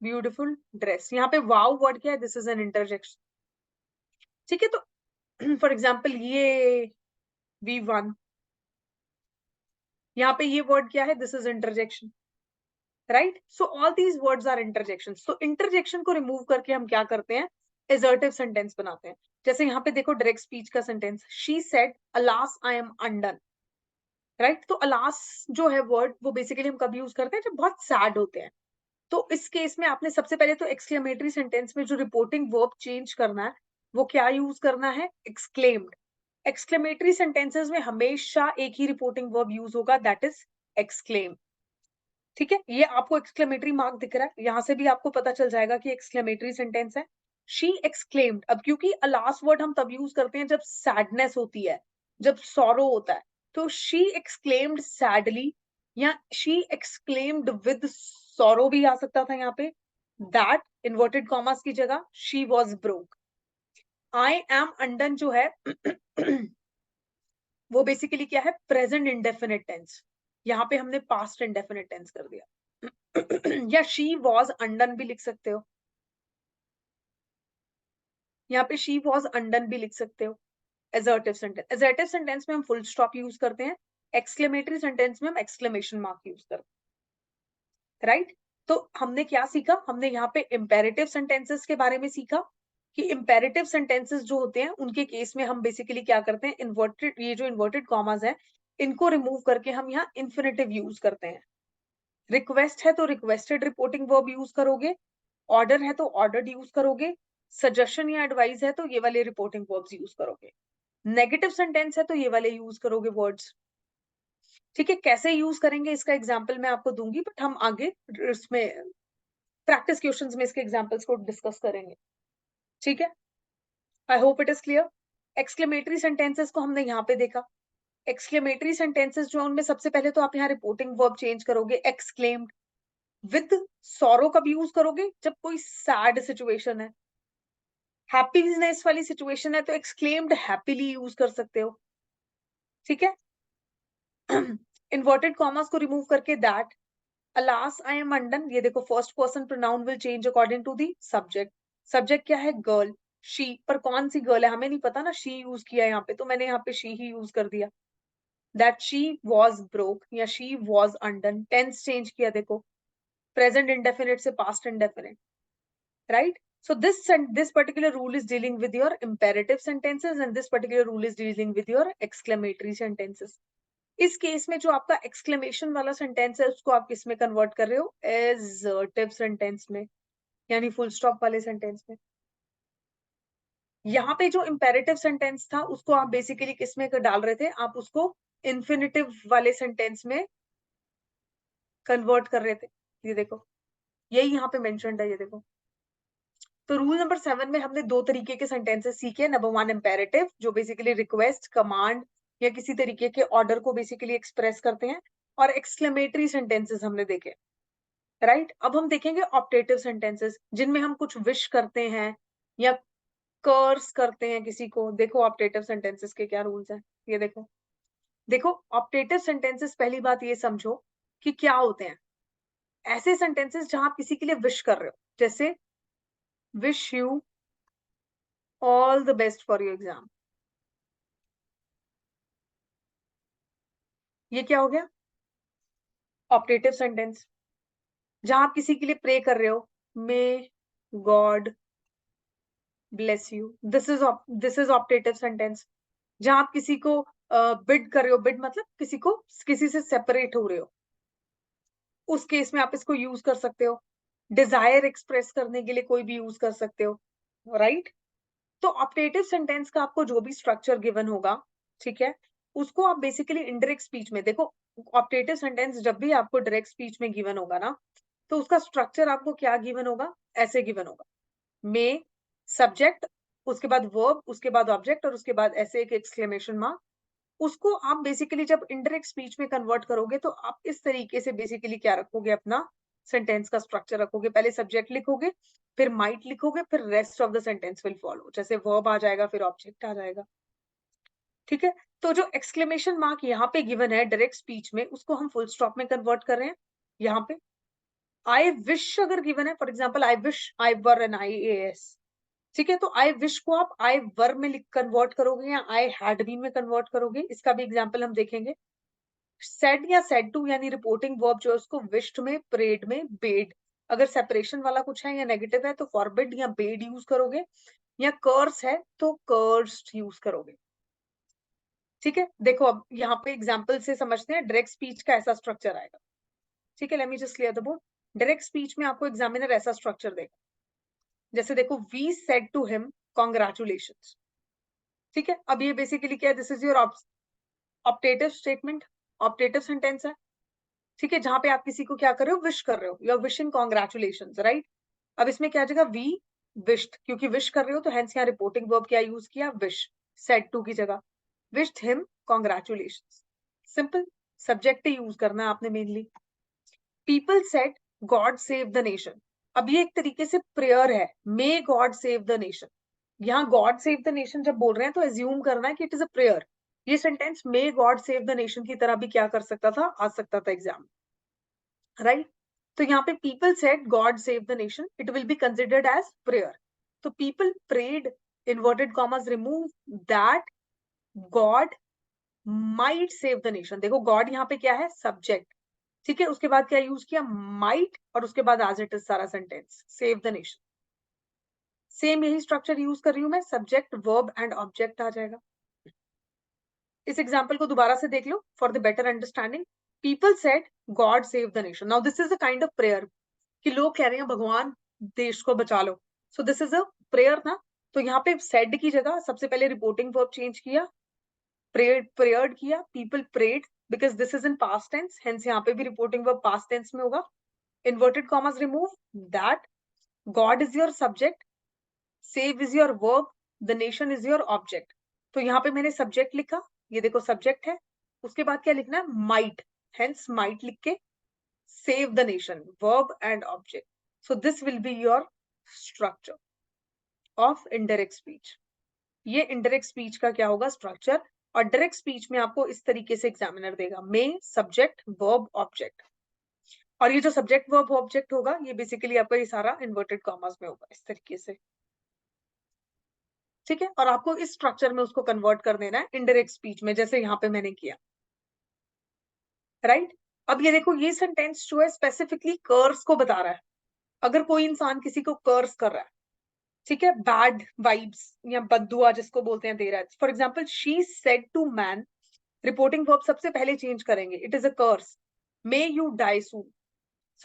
beautiful dress, यहाँ पे वाओ वर्ड क्या है? This is an interjection. ठीक है, तो फॉर एग्जाम्पल ये V1, यहाँ पे ये वर्ड क्या है? This is interjection, right? So all these words are interjection. So interjection को रिमूव करके हम क्या करते हैं, असर्टिव सेंटेंस बनाते हैं। जैसे यहाँ पे देखो डायरेक्ट स्पीच का sentence, she said alas I am undone, right? तो अलास जो है वर्ड वो बेसिकली हम कब यूज करते हैं? जब बहुत सैड होते हैं। तो इस केस में आपने सबसे पहले तो एक्सक्लेमेटरी सेंटेंस में जो रिपोर्टिंग वर्ब चेंज करना है वो क्या यूज करना है? एक्सक्लेम्ड। एक्सक्लेमेटरी सेंटेंसेस में हमेशा एक ही रिपोर्टिंग वर्ब यूज होगा, दैट इज एक्सक्लेम। ठीक है, ये आपको एक्सक्लेमेटरी मार्क दिख रहा है, यहां से भी आपको पता चल जाएगा कि एक्सक्लेमेटरी सेंटेंस है। शी एक्सक्लेम्ड, अब क्योंकि लास्ट वर्ड हम तब यूज करते हैं जब सैडनेस होती है, जब सॉरो होता है। तो शी एक्सक्लेम्ड सैडली या शी एक्सक्लेम्ड विद सॉरो भी आ सकता था यहाँ पे। दैट इन्वर्टेड कॉमर्स की जगह she was broke. I am undone जो है वो बेसिकली क्या है? Present indefinite tense. यहाँ पे हमने पास्ट इंडेफिनिट टेंस कर दिया। या शी वॉज अनडन भी लिख सकते हो, यहाँ पे शी वॉज अनडन भी लिख सकते हो। असर्टिव सेंटेंस, असर्टिव सेंटेंस में हम फुल स्टॉप यूज करते हैं, एक्सक्लेमेटरी सेंटेंस में हम एक्सक्लेमेशन मार्क यूज करते हैं, राइट? तो हमने क्या सीखा? हमने यहाँ पे इंपेरेटिव सेंटेंसेस के बारे में सीखा कि इंपेरेटिव सेंटेंसेस जो होते हैं उनके केस में हम बेसिकली क्या करते हैं, इन्वर्टेड, ये जो इन्वर्टेड कॉमास है इनको रिमूव करके हम यहाँ इन्फिनेटिव यूज करते हैं। रिक्वेस्ट है तो रिक्वेस्टेड रिपोर्टिंग वर्ब यूज करोगे, ऑर्डर है तो ऑर्डर्ड यूज करोगे, सजेशन या एडवाइस है तो ये वाले रिपोर्टिंग वर्ब्स यूज करोगे, नेगेटिव सेंटेंस है तो ये वाले यूज करोगे वर्ड्स। ठीक है, कैसे यूज करेंगे इसका एग्जांपल मैं आपको दूंगी, बट हम आगे इसमें प्रैक्टिस क्वेश्चंस में इसके एग्जांपल्स को डिस्कस करेंगे। ठीक है, I hope it is clear. Exclamatory sentences को हमने यहाँ पे देखा। एक्सक्लेमेटरी सेंटेंसेस जो है उनमें सबसे पहले तो आप यहाँ रिपोर्टिंग वर्ब चेंज करोगे, एक्सक्लेम्ड। विद सॉरो कब यूज करोगे? जब कोई सैड सिचुएशन है। हैप्पीनेस वाली सिचुएशन है तो एक्सक्लेम्ड हैप्पीली यूज कर सकते हो। ठीक है, इन्वर्टेड कॉमर्स को रिमूव करके that, alas I am undone, ये देखो first person pronoun will change according to the subject. Subject क्या है? गर्ल, शी, पर कौन सी गर्ल है हमें नहीं पता ना, शी यूज किया यहाँ पे तो मैंने यहाँ पे शी ही यूज कर दिया। दैट शी वॉज ब्रोक या she was undone, tense change किया देखो, प्रेजेंट इंडेफिनिट से past indefinite, right? So this particular rule is dealing with your imperative sentences and this particular rule is dealing with your exclamatory sentences. इस case में जो आपका exclamation वाला sentence है उसको आप किस में convert कर रहे हो? Assertive sentence में, यानी full stop वाले sentence में। यहाँ पे जो imperative sentence था उसको आप basically किस में डाल रहे थे? आप उसको infinitive वाले sentence में convert कर रहे थे। ये देखो, यही यहाँ पे mentioned है, ये देखो। तो रूल नंबर 7 में हमने दो तरीके के सेंटेंसेस सीखे। नंबर 1 इंपेरेटिव, जो बेसिकली रिक्वेस्ट, कमांड या किसी तरीके के ऑर्डर को बेसिकली एक्सप्रेस करते हैं, और एक्सक्लेमेटरी सेंटेंसेस हमने देखे, राइट? अब हम देखेंगे ऑप्टेटिव सेंटेंसेस, जिनमें हम कुछ विश करते हैं या कर्स करते हैं किसी को। देखो ऑप्टेटिव सेंटेंसेस के क्या रूल्स हैं, ये देखो। देखो ऑप्टेटिव सेंटेंसेस, पहली बात ये समझो कि क्या होते हैं। ऐसे सेंटेंसेस जहां आप किसी के लिए विश कर रहे हो, जैसे wish you all the best for your exam, ये क्या हो गया? Optative sentence. जहां आप किसी के लिए प्रे कर रहे हो, may God bless you, this is optative sentence, जहां आप किसी को बिड कर रहे हो, बिड मतलब किसी से सेपरेट हो रहे हो, उस केस में आप इसको यूज कर सकते हो। डिजायर एक्सप्रेस करने के लिए कोई भी यूज कर सकते हो, राइट? तो ऑप्टेटिव सेंटेंस का आपको जो भी स्ट्रक्चर गिवन होगा, ठीक है, उसको आप बेसिकली इनडायरेक्ट स्पीच में देखो। ऑप्टेटिव सेंटेंस जब भी आपको डायरेक्ट स्पीच में गिवन होगा ना, तो उसका स्ट्रक्चर आपको क्या गिवन होगा, ऐसे गिवन होगा, मे, सब्जेक्ट, उसके बाद वर्ब, उसके बाद ऑब्जेक्ट, और उसके बाद ऐसे एक एक्सक्लेमेशन मार्क। उसको आप बेसिकली जब इनडायरेक्ट स्पीच में कन्वर्ट करोगे तो आप इस तरीके से बेसिकली क्या रखोगे, अपना सेंटेंस का स्ट्रक्चर रखोगे। पहले सब्जेक्ट लिखोगे, फिर माइट लिखोगे, फिर rest of the sentence will follow, जैसे वर्ब आ जाएगा, फिर ऑब्जेक्ट आ जाएगा, ठीक है। तो जो एक्सक्लेमेशन मार्क यहाँ पे गिवन है डायरेक्ट स्पीच में, उसको हम फुल स्टॉप में कन्वर्ट कर रहे हैं। यहाँ पे आई विश अगर गिवन है, for example I wish I were N IAS, ठीक है, तो आई विश को आप आई वर में कन्वर्ट करोगे या आई हैड बीन में कन्वर्ट करोगे, इसका भी एग्जाम्पल हम देखेंगे। सेड या सेड टू यानी रिपोर्टिंग वर्ब जो है उसको विश्ड में, प्रेड में, बेड, अगर सेपरेशन वाला कुछ है या नेगेटिव है तो फॉरबिड या बेड यूज करोगे, या कर्स है तो कर्स्ड यूज करोगे, ठीक है। देखो अब यहाँ पे एग्जाम्पल से समझते हैं, डायरेक्ट स्पीच का ऐसा स्ट्रक्चर आएगा, ठीक है। Let me just clear the board. Direct speech में आपको एग्जामिनर ऐसा स्ट्रक्चर देगा, जैसे देखो, we said to him congratulations, ठीक है। अब ये बेसिकली क्या है, this is your optative statement, optative sentence है, ठीक है, जहां पे आप किसी को क्या कर रहे हो, विश कर रहे हो, you are wishing congratulations, right. अब इसमें क्या जगह, वी विश्ड, क्योंकि विश कर रहे हो तो हेंस यहाँ रिपोर्टिंग वर्ब क्या यूज किया, विश, सेड टू की जगह, wished him congratulations, simple. Subject use करना है आपने mainly. People said God save the nation, अब ये एक तरीके से प्रेयर है, may God save the nation. यहाँ गॉड सेव द नेशन जब बोल रहे हैं तो एज्यूम करना है कि इट इज अ प्रेयर। ये sentence may God save the nation की तरह भी क्या कर सकता था, आ सकता था एग्जाम, राइट। तो यहाँ पे people said God save the nation, it will be considered as prayer. तो people prayed, inverted commas remove, that God might save the nation. देखो गॉड यहाँ पे क्या है, सब्जेक्ट, ठीक है, उसके बाद क्या यूज किया, माइट, और उसके बाद एज इट इज सारा sentence, save the nation. Same यही स्ट्रक्चर यूज कर रही हूं मैं, सब्जेक्ट वर्ब एंड ऑब्जेक्ट आ जाएगा। इस एग्जाम्पल को दोबारा से देख लो for the better understanding. People said God save the nation, now this is a kind of prayer, कि लोग कह रहे हैं भगवान देश को बचा लो, so this is a prayer ना। तो यहाँ पे सेड की जगह सबसे पहले रिपोर्टिंग वर्ब चेंज किया, प्रेयर्ड किया, people prayed, because this is in past tense, hence यहाँ पे भी रिपोर्टिंग वर्ब पास्ट टेंस में होगा। Inverted commas remove, that God is your subject, save is your verb, the nation is your object. तो यहाँ पे मैंने सब्जेक्ट लिखा, ये देखो सब्जेक्ट है, उसके बाद क्या लिखना है, माइट, हेंस माइट लिख के save the nation, verb and object. So this will be your structure of indirect speech. ये indirect speech का क्या होगा, स्ट्रक्चर। और डायरेक्ट स्पीच में आपको इस तरीके से एग्जामिनर देगा, मे, सब्जेक्ट, वर्ब, ऑब्जेक्ट। और ये जो सब्जेक्ट वर्ब ऑब्जेक्ट होगा, ये बेसिकली आपका ये सारा इन्वर्टेड कॉमर्स में होगा, इस तरीके से, ठीक है। और आपको इस स्ट्रक्चर में उसको कन्वर्ट कर देना है इनडायरेक्ट स्पीच में, जैसे यहाँ पे मैंने किया, राइट। अब ये देखो, ये सेंटेंस जो है स्पेसिफिकली कर्स को बता रहा है। अगर कोई इंसान किसी को कर्स कर रहा है, ठीक है, बैड वाइब्स या बद्दुआ जिसको बोलते हैं दे रहा है, for example she said to man, reporting verb सबसे पहले चेंज करेंगे, it is a curse, may you die soon,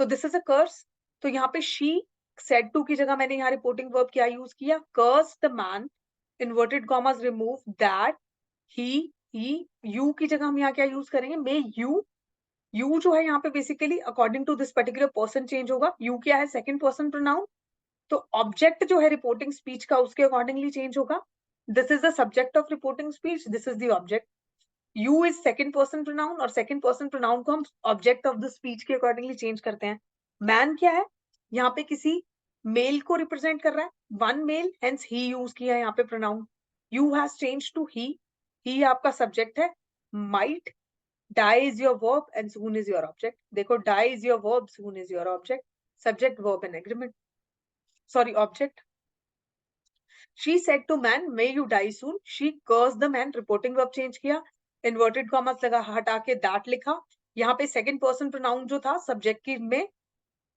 so this is a curse. तो यहाँ पे शी सेड टू की जगह मैंने यहाँ रिपोर्टिंग वर्ब क्या यूज किया, curse the man, inverted commas remove, that he you की जगह हम यहाँ क्या यूज करेंगे, मे यू। यू जो है यहाँ पे basically according to this particular person change होगा, यू क्या है, सेकंड पर्सन प्रोनाउन, तो ऑब्जेक्ट जो है रिपोर्टिंग स्पीच का उसके अकॉर्डिंगली चेंज होगा। This is the subject of reporting speech, this is the object. You is second person pronoun, और सेकंड पर्सन प्रोनाउन को हम ऑब्जेक्ट ऑफ द स्पीच के अकॉर्डिंगली चेंज करते हैं। मैन क्या है, यहाँ पे किसी मेल को रिप्रेजेंट कर रहा है, one male, hence he use किया है यहाँ पे pronoun. You has change to he आपका सब्जेक्ट है। Might, die is your verb and soon is your object। देखो die is your verb, soon is your object, subject verb and agreement, sorry object। she said to man may you die soon, she cursed the man, reporting verb change किया, inverted commas लगा, हटा के that लिखा। यहाँ पे second person pronoun जो था subject की में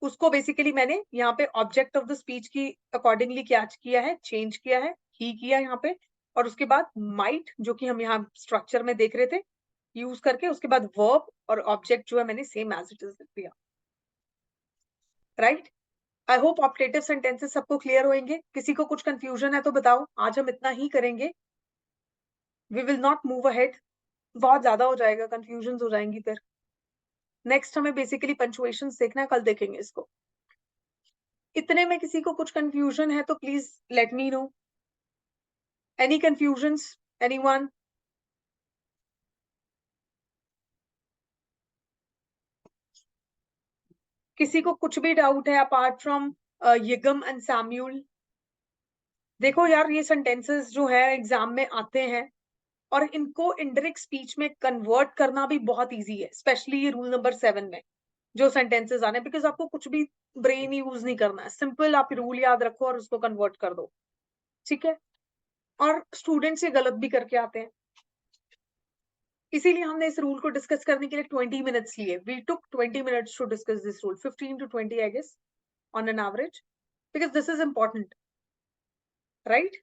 उसको बेसिकली मैंने यहाँ पे ऑब्जेक्ट ऑफ द स्पीच की अकॉर्डिंगली क्या किया है, चेंज किया है, ही किया यहाँ पे, और उसके बाद माइट जो कि हम यहाँ स्ट्रक्चर में देख रहे थे यूज करके, उसके बाद वर्ब और ऑब्जेक्ट जो है मैंने सेम एज इट इज लिख दिया, right. I hope optative sentences सबको क्लियर होंगे। किसी को कुछ कंफ्यूजन है तो बताओ, आज हम इतना ही करेंगे, we will not move ahead, बहुत ज्यादा हो जाएगा, कंफ्यूजन हो जाएंगी फिर। नेक्स्ट हमें बेसिकली पंचुएशन देखना है, कल देखेंगे इसको। इतने में किसी को कुछ कंफ्यूजन है तो please let me know. Any confusions, anyone? किसी को कुछ भी डाउट है अपार्ट फ्रॉम यिगम एंड सैम्यूल? देखो यार, ये सेंटेंसेस जो है एग्जाम में आते हैं और इनको इनडायरेक्ट स्पीच में कन्वर्ट करना भी बहुत इजी है, स्पेशली ये रूल नंबर 7 में जो सेंटेंसेस आने, बिकॉज आपको कुछ भी ब्रेन यूज नहीं करना है, सिंपल आप रूल याद रखो और उसको कन्वर्ट कर दो, ठीक है। और स्टूडेंट्स ये गलत भी करके आते हैं, इसीलिए हमने इस रूल को डिस्कस करने के लिए 20 मिनट्स लिए। We took 20 minutes to discuss this rule, 15 to 20 I guess on an average, because this is important, right.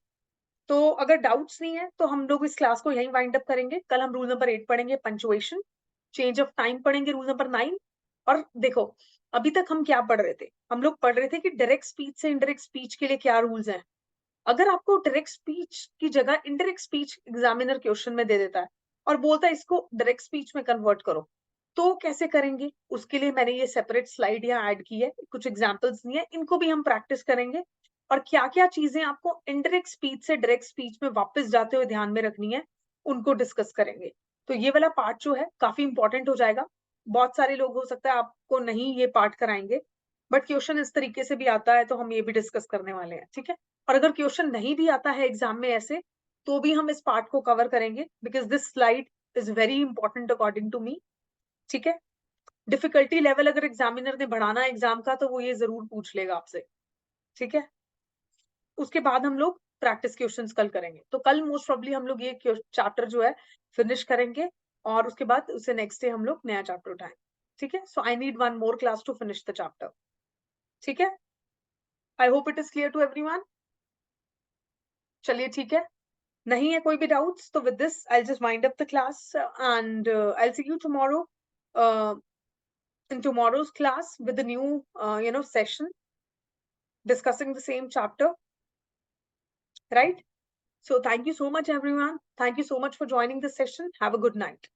तो अगर डाउट्स नहीं है तो हम लोग इस क्लास को यहीं वाइंड अप करेंगे। कल हम रूल नंबर 8 पढ़ेंगे, पंचुएशन, चेंज ऑफ टाइम पढ़ेंगे रूल नंबर 9। और देखो, अभी तक हम क्या पढ़ रहे थे, हम लोग पढ़ रहे थे कि डायरेक्ट स्पीच से इनडायरेक्ट स्पीच के लिए क्या रूल्स हैं। अगर आपको डायरेक्ट स्पीच की जगह इनडायरेक्ट स्पीच एग्जामिनर क्वेश्चन में दे देता है और बोलता है इसको डायरेक्ट स्पीच में कन्वर्ट करो, तो कैसे करेंगे? उसके लिए मैंने ये सेपरेट स्लाइड यहाँ ऐड की है, कुछ एग्जाम्पल्स नहीं है, इनको भी हम प्रैक्टिस करेंगे। और क्या क्या चीजें आपको इनडायरेक्ट स्पीच से डायरेक्ट स्पीच में वापस जाते हुए ध्यान में रखनी है, उनको डिस्कस करेंगे। तो ये वाला पार्ट जो है काफी इंपॉर्टेंट हो जाएगा। बहुत सारे लोग हो सकता है आपको नहीं ये पार्ट कराएंगे, बट क्वेश्चन इस तरीके से भी आता है तो हम ये भी डिस्कस करने वाले हैं, ठीक है। और अगर क्वेश्चन नहीं भी आता है एग्जाम में ऐसे, तो भी हम इस पार्ट को कवर करेंगे, because this slide is very important according to me, ठीक है। डिफिकल्टी लेवल अगर एग्जामिनर ने बढ़ाना है एग्जाम का तो वो ये जरूर पूछ लेगा आपसे, ठीक है। उसके बाद हम लोग प्रैक्टिस क्वेश्चंस कल करेंगे, तो कल मोस्ट प्रॉब्ली हम लोग ये चैप्टर जो है फिनिश करेंगे और उसके बाद उसे नेक्स्ट डे हम लोग नया चैप्टर उठाएंगे, ठीक है। So I need one more class to finish the chapter, ठीक है। I hope it is clear to everyone. चलिए ठीक है, नहीं है कोई भी डाउट्स तो with this I just wind up the class and I see you tomorrow in tomorrow's class with a new session discussing the same chapter, right? So thank you so much everyone, thank you so much for joining this session, have a good night.